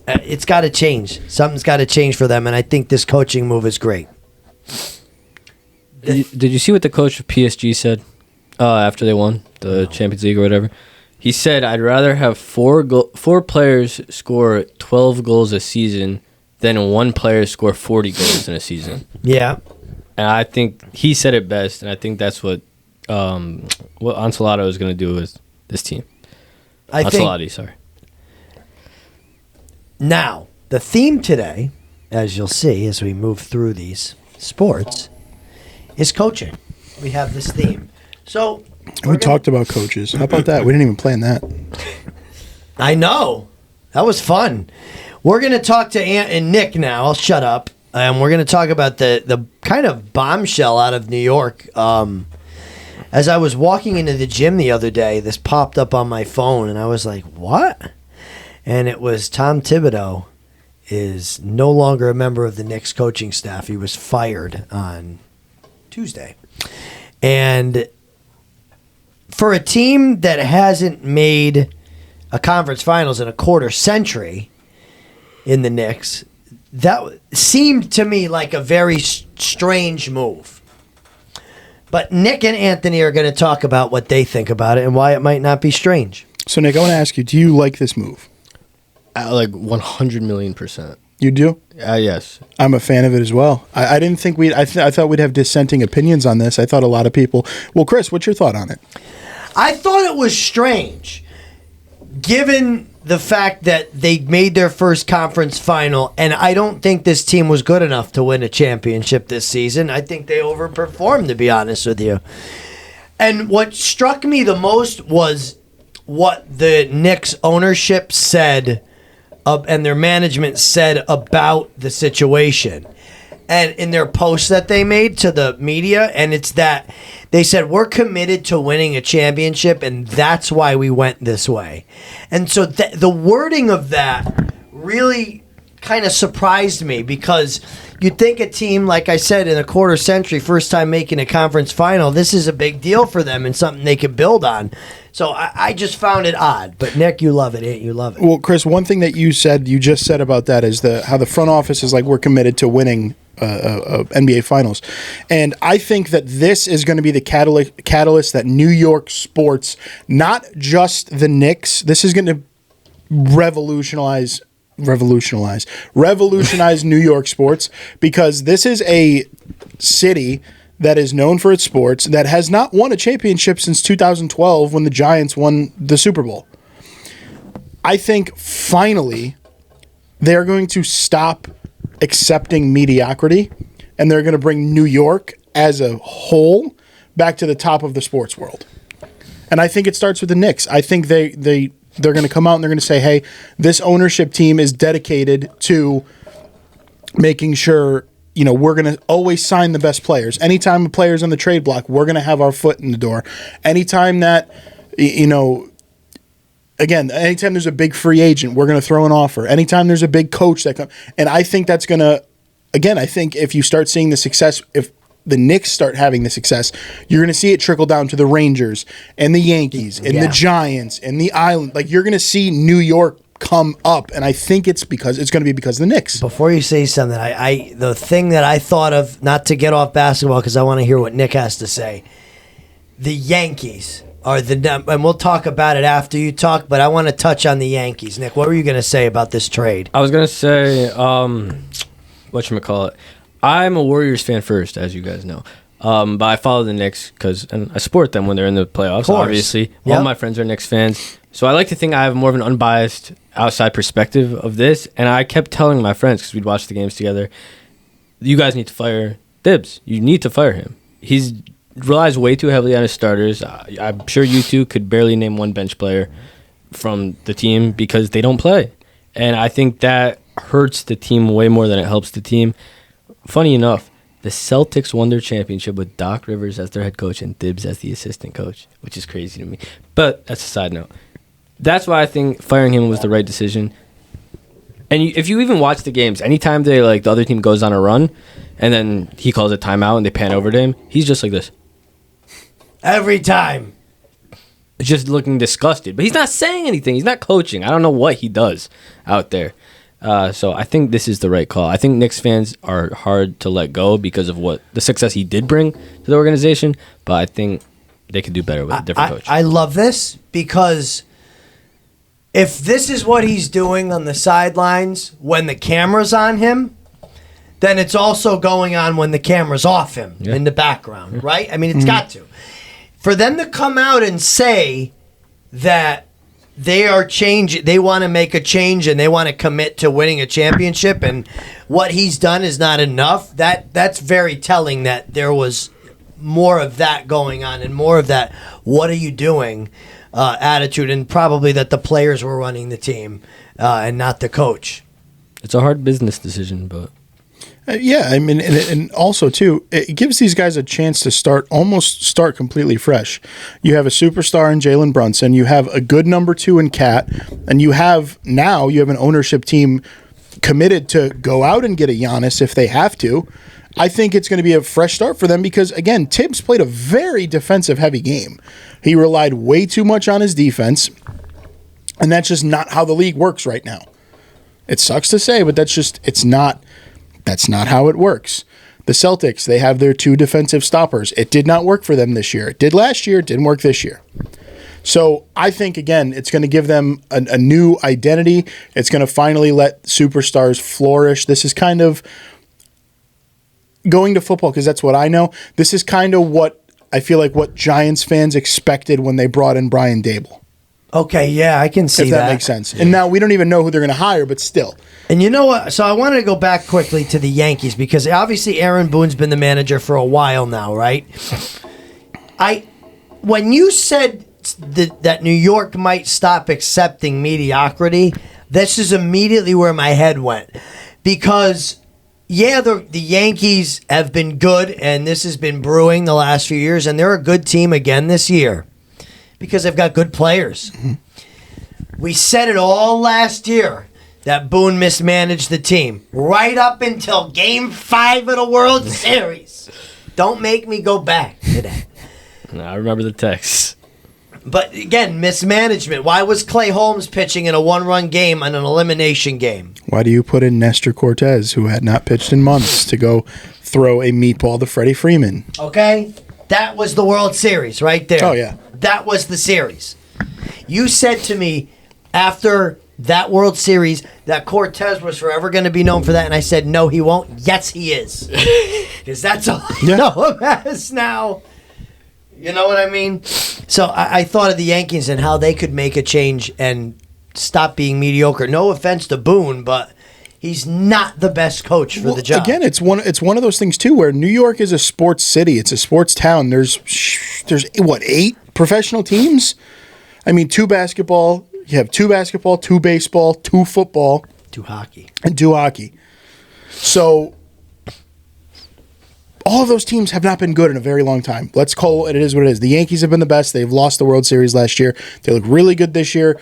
It's got to change. Something's got to change for them. And I think this coaching move is great. Did you see what the coach of PSG said after they won the Champions League or whatever? He said, I'd rather have four players score 12 goals a season than one player score 40 goals in a season. Yeah. And I think he said it best, and I think that's what Ancelotti is going to do with this team. Sorry. Now, the theme today, as you'll see as we move through these sports, is coaching. We have this theme. So we talked about coaches. How about that? We didn't even plan that. I know. That was fun. We're going to talk to Ant and Nick now. I'll shut up. And we're going to talk about the kind of bombshell out of New York. As I was walking into the gym the other day, this popped up on my phone, and I was like, what? And it was Tom Thibodeau is no longer a member of the Knicks coaching staff. He was fired on Tuesday. And for a team that hasn't made a conference finals in a quarter century in the Knicks, that seemed to me like a very strange move. But Nick and Anthony are going to talk about what they think about it and why it might not be strange. So, Nick, I want to ask you, do you like this move? Like 100 million%. You do? Yes. I'm a fan of it as well. I didn't think I thought we'd have dissenting opinions on this. I thought a lot of people. Well, Chris, what's your thought on it? I thought it was strange, given the fact that they made their first conference final, and I don't think this team was good enough to win a championship this season. I think they overperformed, to be honest with you. And what struck me the most was what the Knicks ownership said and their management said about the situation. And in their post that they made to the media, and it's that they said, we're committed to winning a championship, and that's why we went this way. And so the wording of that really kind of surprised me, because you'd think a team, like I said, in a quarter century, first time making a conference final, this is a big deal for them and something they could build on. So I just found it odd. But Nick, you love it, ain't you? Love it. Well, Chris, one thing that you just said about that is how the front office is like, we're committed to winning NBA Finals. And I think that this is going to be the catalyst that New York sports, not just the Knicks, this is going to revolutionize New York sports, because this is a city that is known for its sports that has not won a championship since 2012 when the Giants won the Super Bowl. I think finally they're going to stop accepting mediocrity, and they're going to bring New York as a whole back to the top of the sports world. And I think it starts with the Knicks. I think they're going to come out and they're going to say, hey, this ownership team is dedicated to making sure, we're going to always sign the best players. Anytime a player's on the trade block, we're going to have our foot in the door. Anytime that, anytime there's a big free agent, we're going to throw an offer. Anytime there's a big coach that comes. And I think that's going to, I think if you start seeing the success, if the Knicks start having the success, you're going to see it trickle down to the Rangers and the Yankees and the Giants and the Island. Like, you're going to see New York come up, and I think it's going to be because of the Knicks. Before you say something, the thing that I thought of, not to get off basketball because I want to hear what Nick has to say, the Yankees are and we'll talk about it after you talk, but I want to touch on the Yankees. Nick, what were you going to say about this trade? I was going to say, whatchamacallit, I'm a Warriors fan first, as you guys know. But I follow the Knicks and I support them when they're in the playoffs, obviously. All my friends are Knicks fans. So I like to think I have more of an unbiased outside perspective of this. And I kept telling my friends, because we'd watch the games together, you guys need to fire Thibs. You need to fire him. He's relies way too heavily on his starters. I'm sure you two could barely name one bench player from the team because they don't play. And I think that hurts the team way more than it helps the team. Funny enough, the Celtics won their championship with Doc Rivers as their head coach and Thibs as the assistant coach, which is crazy to me. But that's a side note. That's why I think firing him was the right decision. And if you even watch the games, anytime the other team goes on a run and then he calls a timeout and they pan over to him, he's just like this. Every time. Just looking disgusted. But he's not saying anything. He's not coaching. I don't know what he does out there. So I think this is the right call. I think Knicks fans are hard to let go because of what the success he did bring to the organization, but I think they could do better with a different coach. I love this because if this is what he's doing on the sidelines when the camera's on him, then it's also going on when the camera's off him in the background, right? I mean, it's got to. For them to come out and say that they are changing, they want to make a change and they want to commit to winning a championship, and what he's done is not enough, that's very telling that there was more of that going on and more of that what are you doing attitude, and probably that the players were running the team and not the coach. It's a hard business decision, but I mean, and also too, it gives these guys a chance to start completely fresh. You have a superstar in Jalen Brunson, you have a good number 2 in Cat, and you have an ownership team committed to go out and get a Giannis if they have to. I think it's going to be a fresh start for them because, again, Tibbs played a very defensive-heavy game. He relied way too much on his defense, and that's just not how the league works right now. It sucks to say, but that's not how it works. The Celtics, they have their 2 defensive stoppers. It did not work for them this year. It did last year. It didn't work this year. So I think, again, it's going to give them a new identity. It's going to finally let superstars flourish. This is kind of going to football, because that's what I know. This is kind of what I feel like what Giants fans expected when they brought in Brian Dable. Okay, yeah, I can see If that makes sense. And now we don't even know who they're going to hire, but still. And you know what? So I wanted to go back quickly to the Yankees, because obviously Aaron Boone's been the manager for a while now, right? When you said that New York might stop accepting mediocrity, this is immediately where my head went. Because, yeah, the Yankees have been good, and this has been brewing the last few years, and they're a good team again this year because they've got good players. Mm-hmm. We said it all last year that Boone mismanaged the team right up until Game 5 of the World Series. Don't make me go back to that. No, I remember the text. But again, mismanagement. Why was Clay Holmes pitching in a one-run game and an elimination game? Why do you put in Nestor Cortez, who had not pitched in months, to go throw a meatball to Freddie Freeman? Okay? That was the World Series right there. Oh, yeah. That was the series. You said to me after that World Series that Cortez was forever going to be known for that, and I said, no, he won't. Yes, he is. Because that's all I know him as now. You know what I mean? So I thought of the Yankees and how they could make a change and stop being mediocre. No offense to Boone, but he's not the best coach for the job. Again, it's one of those things too, where New York is a sports city. It's a sports town. There's what, 8 professional teams? I mean, 2 basketball. You have 2 basketball, 2 baseball, 2 football, 2 hockey, and 2 hockey. So all of those teams have not been good in a very long time. Let's call it is what it is. The Yankees have been the best. They've lost the World Series last year. They look really good this year.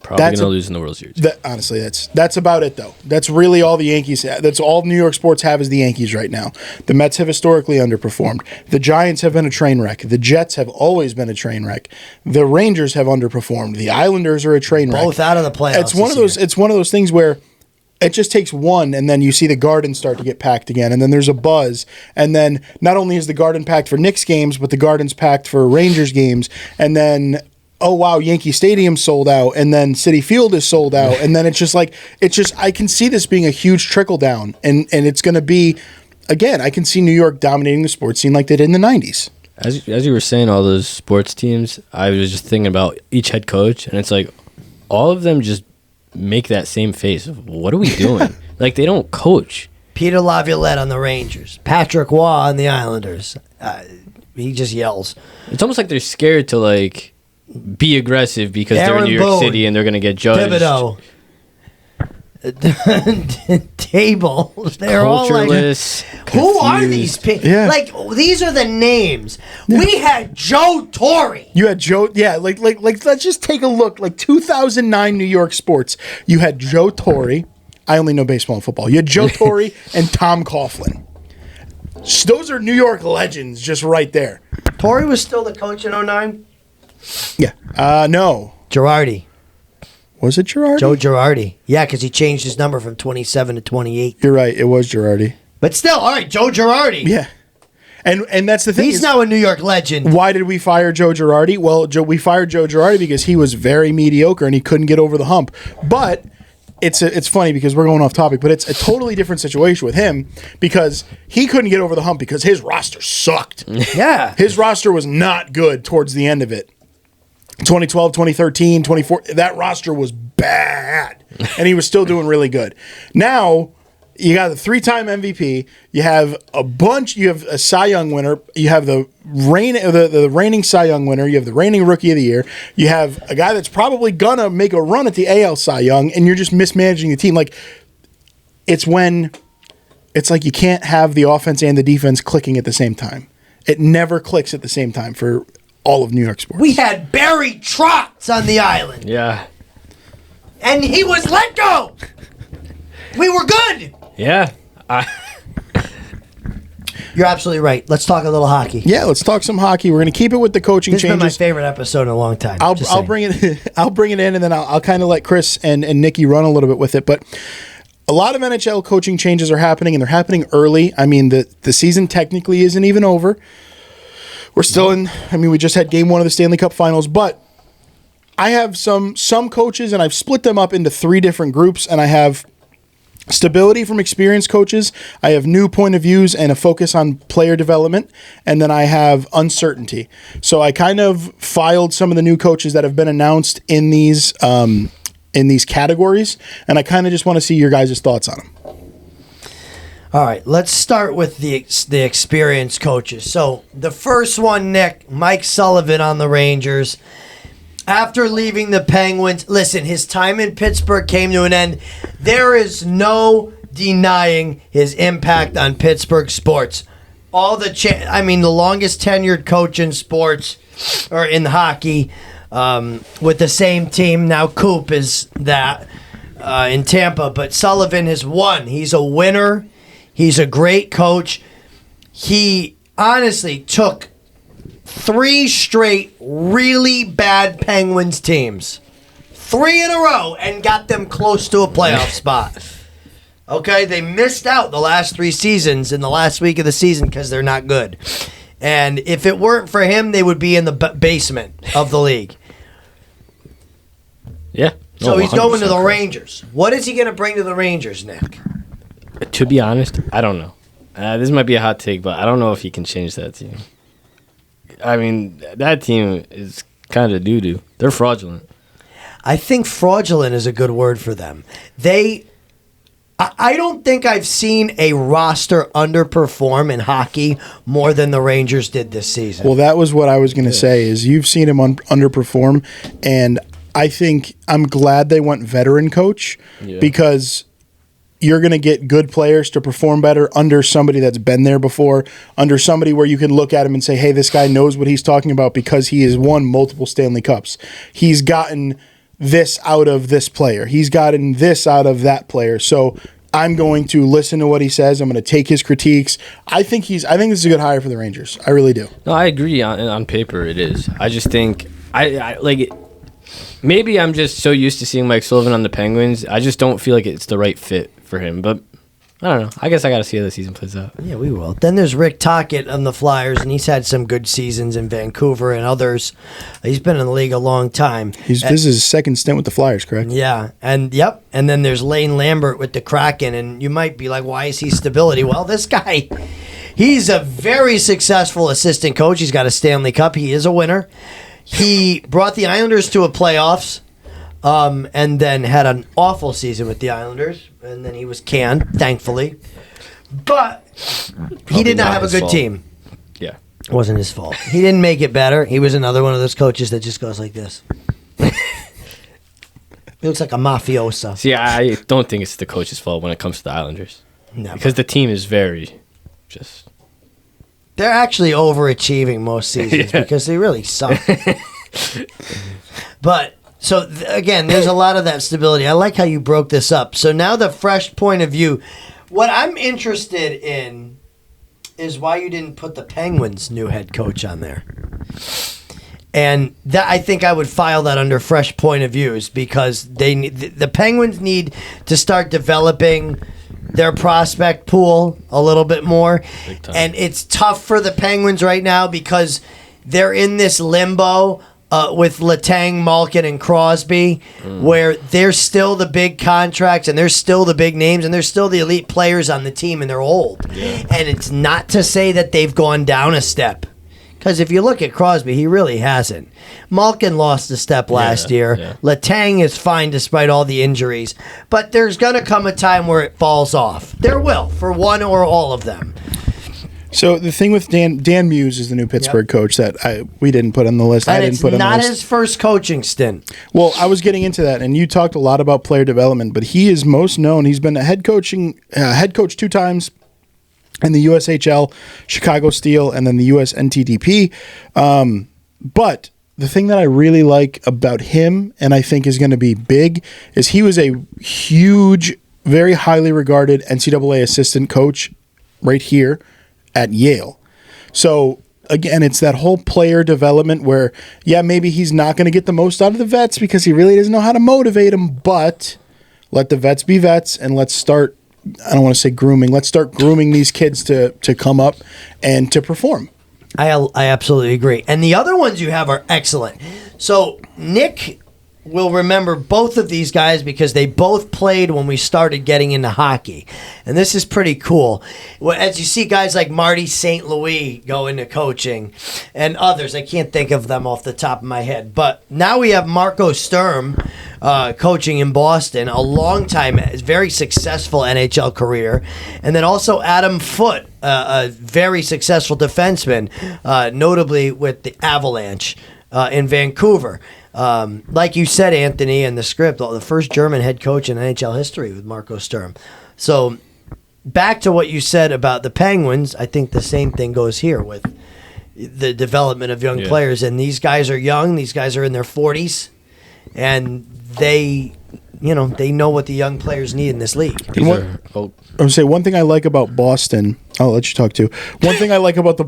Probably going to lose in the World Series. Honestly, that's about it, though. That's really all the Yankees have. That's all New York sports have is the Yankees right now. The Mets have historically underperformed. The Giants have been a train wreck. The Jets have always been a train wreck. The Rangers have underperformed. The Islanders are a train wreck. Both out of the playoffs. It's one of those things where it just takes one, and then you see the Garden start to get packed again, and then there's a buzz, and then not only is the Garden packed for Knicks games, but the Garden's packed for Rangers games, and then oh wow, Yankee Stadium sold out, and then Citi Field is sold out, and then it's just I can see this being a huge trickle down, and it's going to be, again, I can see New York dominating the sports scene like they did in the 90s. As you were saying, all those sports teams, I was just thinking about each head coach, and it's like all of them just make that same face of what are we doing? Like they don't coach. Peter Laviolette on the Rangers, Patrick Waugh on the Islanders. He just yells. It's almost like they're scared to like be aggressive because they're in New York Boone, City and they're going to get judged. Thibodeau. Table. They're all like, who are these people? Yeah. Like, these are the names. Yeah. We had Joe Torre. You had Joe, yeah, like let's just take a look. Like 2009 New York sports. You had Joe Torre. I only know baseball and football. You had Joe Torre and Tom Coughlin. Those are New York legends just right there. Torre was still the coach in 2009? Yeah. No. Girardi. Was it Girardi? Joe Girardi. Yeah, because he changed his number from 27 to 28. You're right. It was Girardi. But still, all right, Joe Girardi. Yeah. And that's the thing. He's now a New York legend. Why did we fire Joe Girardi? Well, we fired Joe Girardi because he was very mediocre and he couldn't get over the hump. But it's funny because we're going off topic, but it's a totally different situation with him because he couldn't get over the hump because his roster sucked. Yeah. His roster was not good towards the end of it. 2012, 2013, 2014, that roster was bad. And he was still doing really good. Now, you got the 3-time MVP. You have you have a Cy Young winner. You have the reigning Cy Young winner. You have the reigning Rookie of the Year. You have a guy that's probably going to make a run at the AL Cy Young, and you're just mismanaging the team. Like, it's like you can't have the offense and the defense clicking at the same time. It never clicks at the same time for all of New York sports. We had Barry Trotz on the island. Yeah. And he was let go. We were good. Yeah. You're absolutely right. Let's talk a little hockey. Yeah, let's talk some hockey. We're going to keep it with the coaching changes. This has been my changes. favorite episode in a long time. I'll bring it in, and then I'll kind of let Chris and Nikki run a little bit with it. But a lot of NHL coaching changes are happening, and they're happening early. I mean, the season technically isn't even over. We're still in. I mean, we just had Game 1 of the Stanley Cup Finals, but I have some coaches, and I've split them up into 3 different groups, and I have stability from experienced coaches, I have new point of views and a focus on player development, and then I have uncertainty. So I kind of filed some of the new coaches that have been announced in these categories, and I kind of just want to see your guys' thoughts on them. All right, let's start with the experienced coaches. So the first one, Nick, Mike Sullivan on the Rangers. After leaving the Penguins, listen, his time in Pittsburgh came to an end. There is no denying his impact on Pittsburgh sports. The longest tenured coach in sports, or in hockey, with the same team. Now Coop is that in Tampa, but Sullivan has won. He's a winner. He's a great coach. He honestly took 3 straight really bad Penguins teams, 3 in a row, and got them close to a playoff spot. Okay, they missed out the last 3 seasons in the last week of the season because they're not good. And if it weren't for him, they would be in the basement of the league. Yeah. So he's going to the correct. Rangers. What is he going to bring to the Rangers, Nick? To be honest, I don't know. This might be a hot take, but I don't know if he can change that team. I mean, that team is kind of doo-doo. They're fraudulent. I think fraudulent is a good word for them. I don't think I've seen a roster underperform in hockey more than the Rangers did this season. Well, that was what I was going to say, is you've seen him underperform, and I think I'm glad they went veteran coach because you're going to get good players to perform better under somebody that's been there before, under somebody where you can look at him and say, hey, this guy knows what he's talking about because he has won multiple Stanley Cups. He's gotten this out of this player. He's gotten this out of that player. So I'm going to listen to what he says. I'm going to take his critiques. I think this is a good hire for the Rangers. I really do. No, I agree. On paper, it is. I just think I like it. Maybe I'm just so used to seeing Mike Sullivan on the Penguins. I just don't feel like it's the right fit for him. But I don't know. I guess I got to see how the season plays out. Yeah, we will. Then there's Rick Tocchet on the Flyers, and he's had some good seasons in Vancouver and others. He's been in the league a long time. This is his second stint with the Flyers, correct? Yeah, and then there's Lane Lambert with the Kraken, and you might be like, why is he stability? Well, this guy, he's a very successful assistant coach. He's got a Stanley Cup. He is a winner. He brought the Islanders to a playoffs, and then had an awful season with the Islanders, and then he was canned, thankfully. But he did not have a good team. Yeah. It wasn't his fault. He didn't make it better. He was another one of those coaches that just goes like this. He looks like a mafioso. See, I don't think it's the coach's fault when it comes to the Islanders. Never. Because the team is very just... They're actually overachieving most seasons because they really suck. But, so, again, there's a lot of that stability. I like how you broke this up. So now the fresh point of view. What I'm interested in is why you didn't put the Penguins' new head coach on there. And that, I think I would file that under fresh point of views because the Penguins need to start developing their prospect pool a little bit more. And it's tough for the Penguins right now because they're in this limbo with Letang, Malkin, and Crosby, where they're still the big contracts and they're still the big names and they're still the elite players on the team and they're old. Yeah. And it's not to say that they've gone down a step. Because if you look at Crosby, he really hasn't. Malkin lost a step last year. Yeah. Letang is fine despite all the injuries. But there's going to come a time where it falls off. There will, for one or all of them. So the thing with Dan Muse is the new Pittsburgh coach that we didn't put on the list. And I didn't put on the list. It's not his first coaching stint. Well, I was getting into that, and you talked a lot about player development, but he is most known. He's been a head coach 2 times in the USHL, Chicago Steel, and then the US NTDP. But the thing that I really like about him, and I think is going to be big, is he was a huge, very highly regarded NCAA assistant coach right here at Yale. So, again, it's that whole player development where, maybe he's not going to get the most out of the vets because he really doesn't know how to motivate them, but let the vets be vets and let's start, I don't want to say grooming, let's start grooming these kids to come up and to perform. I absolutely agree. And the other ones you have are excellent. So Nick will remember both of these guys because they both played when we started getting into hockey. And this is pretty cool. Well, as you see guys like Marty St. Louis go into coaching and others, I can't think of them off the top of my head. But now we have Marco Sturm coaching in Boston, a long time, very successful NHL career. And then also Adam Foote, a very successful defenseman, notably with the Avalanche in Vancouver. Like you said, Anthony, in the script, the first German head coach in NHL history with Marco Sturm. So back to what you said about the Penguins, I think the same thing goes here with the development of young players. And these guys are young. These guys are in their 40s. And they know what the young players need in this league. I'm going to say one thing I like about Boston. I'll let you talk too. One thing I like about the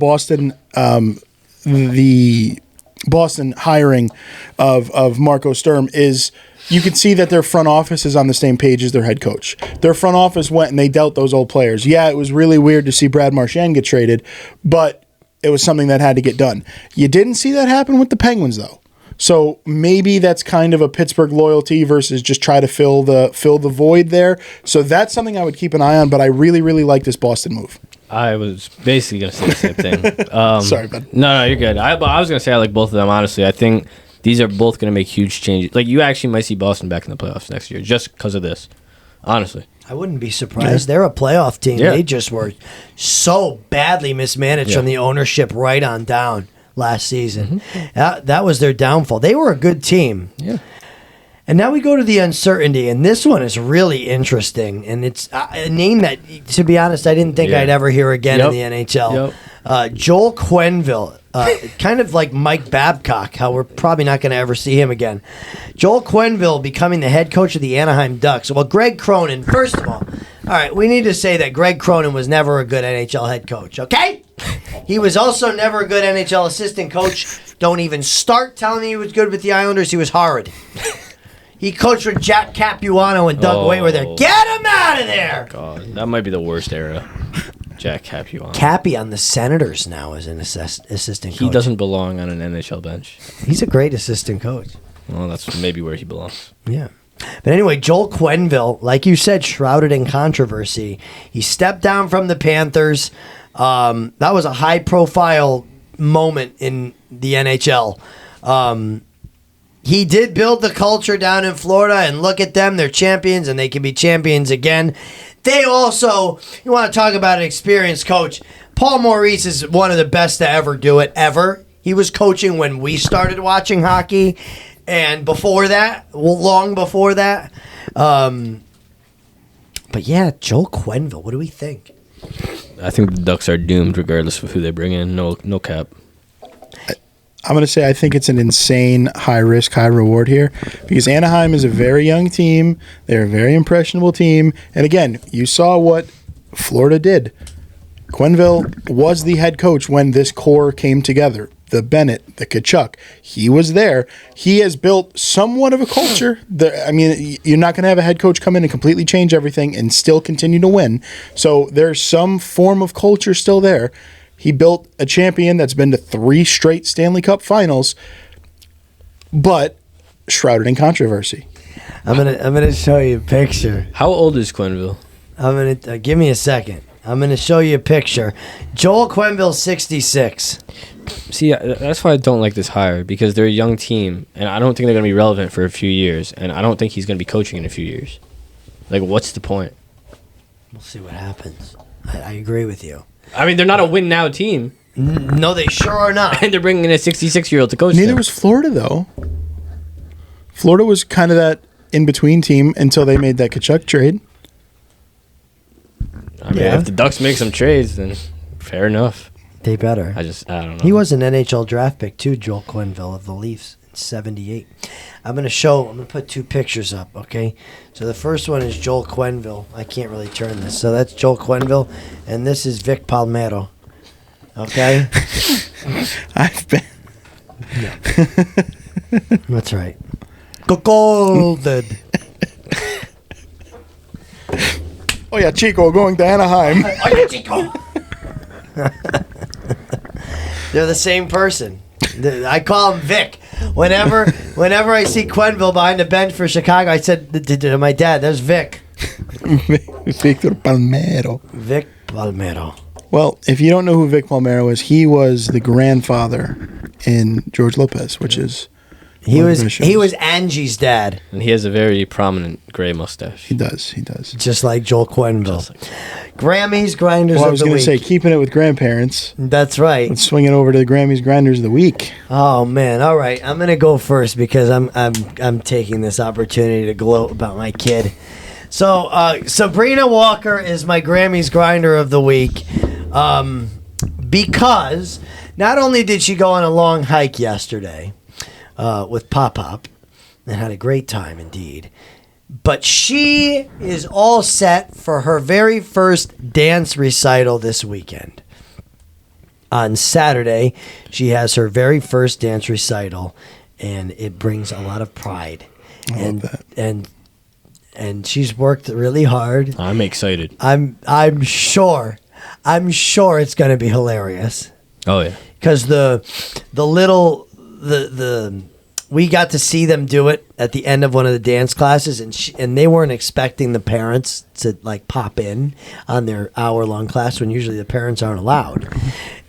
Boston hiring of Marco Sturm is you can see that their front office is on the same page as their head coach. Their front office went and they dealt those old players. Yeah, it was really weird to see Brad Marchand get traded, but it was something that had to get done. You didn't see that happen with the Penguins, though. So maybe that's kind of a Pittsburgh loyalty versus just try to fill the void there. So that's something I would keep an eye on, but I really, really like this Boston move. I was basically going to say the same thing. Sorry, bud. No, you're good. I was going to say I like both of them, honestly. I think these are both going to make huge changes. Like, you actually might see Boston back in the playoffs next year just because of this, honestly. I wouldn't be surprised. They're a playoff team. Yeah. They just were so badly mismanaged from the ownership right on down last season. That was their downfall. They were a good team. Yeah. And now we go to the uncertainty, and this one is really interesting. And it's a name that, to be honest, I didn't think I'd ever hear again in the NHL. Joel Quenneville, kind of like Mike Babcock, how we're probably not going to ever see him again. Joel Quenneville becoming the head coach of the Anaheim Ducks. Well, Greg Cronin, first of all right, we need to say that Greg Cronin was never a good NHL head coach, okay? He was also never a good NHL assistant coach. Don't even start telling me he was good with the Islanders. He was horrid. He coached with Jack Capuano and Doug Waite were there. Get him out of there! God, that might be the worst era. Jack Capuano. Cappy on the Senators now as an assistant coach. He doesn't belong on an NHL bench. He's a great assistant coach. Well, that's maybe where he belongs. Yeah. But anyway, Joel Quenneville, like you said, shrouded in controversy. He stepped down from the Panthers. That was a high-profile moment in the NHL. He did build the culture down in Florida, and look at them. They're champions, and they can be champions again. They also, you want to talk about an experienced coach, Paul Maurice is one of the best to ever do it, ever. He was coaching when we started watching hockey, and before that, long before that. But yeah, Joel Quenneville, what do we think? I think the Ducks are doomed regardless of who they bring in. No cap. I'm going to say I think it's an insane high risk, high reward here because Anaheim is a very young team. They're a very impressionable team. And again, you saw what Florida did. Quenneville was the head coach when this core came together. The Bennett, the Tkachuk, he was there. He has built somewhat of a culture. You're not going to have a head coach come in and completely change everything and still continue to win. So there's some form of culture still there. He built a champion that's been to 3 straight Stanley Cup finals, but shrouded in controversy. I'm gonna show you a picture. How old is Quenneville? I'm gonna give me a second. I'm gonna show you a picture. Joel Quenneville, 66. See, that's why I don't like this hire because they're a young team, and I don't think they're gonna be relevant for a few years, and I don't think he's gonna be coaching in a few years. Like, what's the point? We'll see what happens. I agree with you. I mean, they're not a win-now team. No, they sure are not. And they're bringing in a 66-year-old to coach Neither them. was Florida, though. Florida was kind of that in-between team until they made that Tkachuk trade. I mean, if the Ducks make some trades, then fair enough. They better. I don't know. He was an NHL draft pick, too, Joel Quenneville of the Leafs in 78. I'm going to put 2 pictures up, okay? So the first one is Joel Quenneville. I can't really turn this. So that's Joel Quenneville, and this is Vic Palmetto, okay? I've been... That's right. Golden. Oh, yeah, Chico going to Anaheim. Oh, yeah, Chico. They're the same person. I call him Vic. Whenever I see Quenville behind the bench for Chicago, I said to my dad, "There's Vic." Victor Palmero. Vic Palmero. Well, if you don't know who Vic Palmero is, he was the grandfather in George Lopez, which is He was Angie's dad. And he has a very prominent gray mustache. He does. Just like Joel Quenville. Grammys Grinders Well, I of was the going week. to say, keeping it with grandparents. That's right. Let's swing it over to the Grammys Grinders of the week. Oh man! All right, I'm gonna go first because I'm taking this opportunity to gloat about my kid. So Sabrina Walker is my Grammys Grinder of the week, because not only did she go on a long hike yesterday with Pop Pop and had a great time indeed, but she is all set for her very first dance recital this weekend. On Saturday, she has her very first dance recital, and it brings a lot of pride. I love that. And she's worked really hard. I'm excited. I'm sure it's going to be hilarious Oh yeah. because the we got to see them do it at the end of one of the dance classes, and they weren't expecting the parents to like pop in on their hour-long class when usually the parents aren't allowed.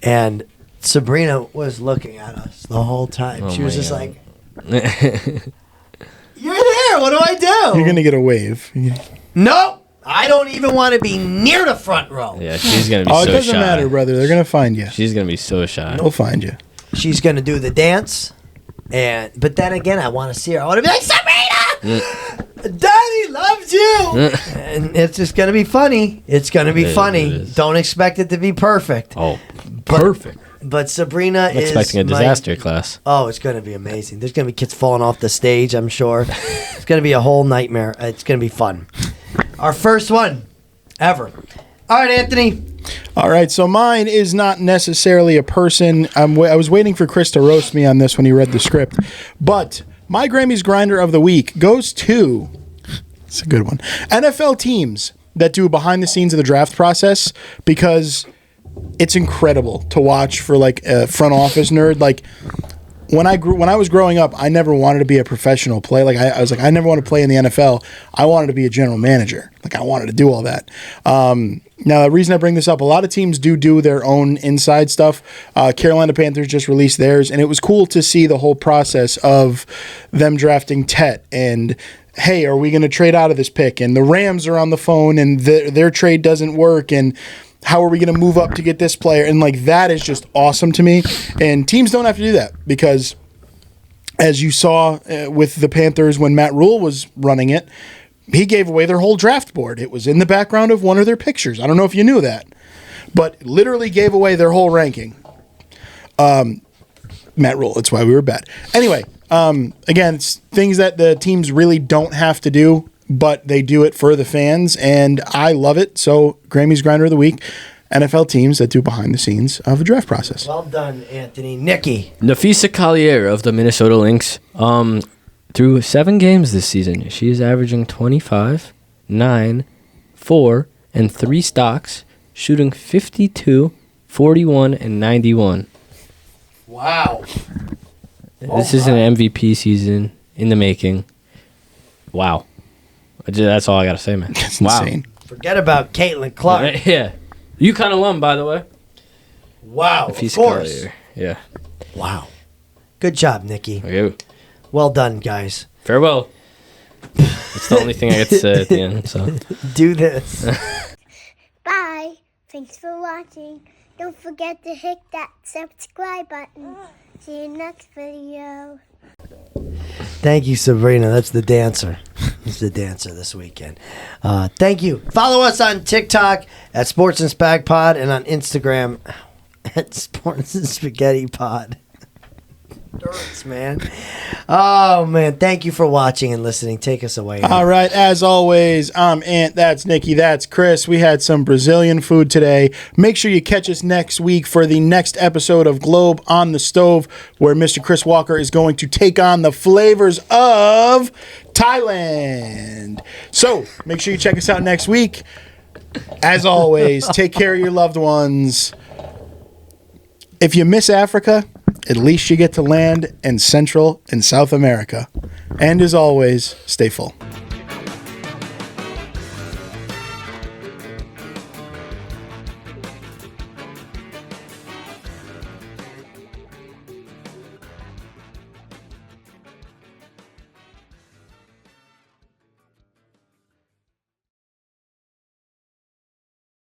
And Sabrina was looking at us the whole time. Oh She was my just God. like, "You're there. What do I do?" You're going to get a wave. Nope. I don't even want to be near the front row. Yeah, she's gonna be Oh, it so doesn't shy. matter, brother. They're going to find you. She's gonna be so shy. They'll find you. She's gonna do the dance, but then again, I want to see her. I want to be like, Sabrina, Daddy loves you, and it's just gonna be funny. It's gonna be It funny. is. Don't expect it to be perfect. Oh, perfect. But Sabrina I'm is expecting a disaster class. Oh, it's gonna be amazing. There's gonna be kids falling off the stage. I'm sure. It's gonna be a whole nightmare. It's gonna be fun. Our first one ever. All right, Anthony. All right, so mine is not necessarily a person. I was waiting for Chris to roast me on this when he read the script, but my Grammys Grinder of the week goes to, it's a good one, NFL teams that do behind the scenes of the draft process, because it's incredible to watch for like a front office nerd. Like when I was growing up, I never wanted to be a professional player. Like I was like, I never want to play in the NFL. I wanted to be a general manager. Like I wanted to do all that. Now, the reason I bring this up, a lot of teams do their own inside stuff. Carolina Panthers just released theirs, and it was cool to see the whole process of them drafting Tet and, hey, are we going to trade out of this pick? And the Rams are on the phone, and their trade doesn't work, and how are we going to move up to get this player? And, like, that is just awesome to me. And teams don't have to do that because, as you saw with the Panthers when Matt Rule was running it, he gave away their whole draft board. It was in the background of one of their pictures. I don't know if you knew that, but literally gave away their whole ranking. Matt Rule. That's why we were bad. Anyway, again, it's things that the teams really don't have to do, but they do it for the fans, and I love it. So, Grammys Grinder of the Week, NFL teams that do behind the scenes of the draft process. Well done, Anthony. Nikki. Nafisa Collier of the Minnesota Lynx. Through 7 games this season, she is averaging 25, 9, 4, and 3 stocks, shooting 52, 41, and 91. Wow. This is an MVP season in the making. Wow. That's all I got to say, man. That's Wow. insane. Forget about Caitlin Clark. Yeah. UConn alum, by the way. Wow. Of Nafisa course. Collier. Yeah. Wow. Good job, Nikki. Okay. Well done, guys. Farewell. It's the only thing I get to say at the end. So. Do this. Bye. Thanks for watching. Don't forget to hit that subscribe button. See you next video. Thank you, Sabrina. That's the dancer. That's the dancer this weekend. Thank you. Follow us on TikTok at Sports and Spag Pod and on Instagram at Sports and Spaghetti Pod. Hurts, man. Oh, man. Thank you for watching and listening. Take us away. All right, as always, I'm Ant, that's Nikki, that's Chris. We had some Brazilian food today. Make sure you catch us next week for the next episode of Globe on the Stove, where Mr. Chris Walker is going to take on the flavors of Thailand. So, make sure you check us out next week. As always, take care of your loved ones. If you miss Africa, at least you get to land in Central and South America. And as always, stay full.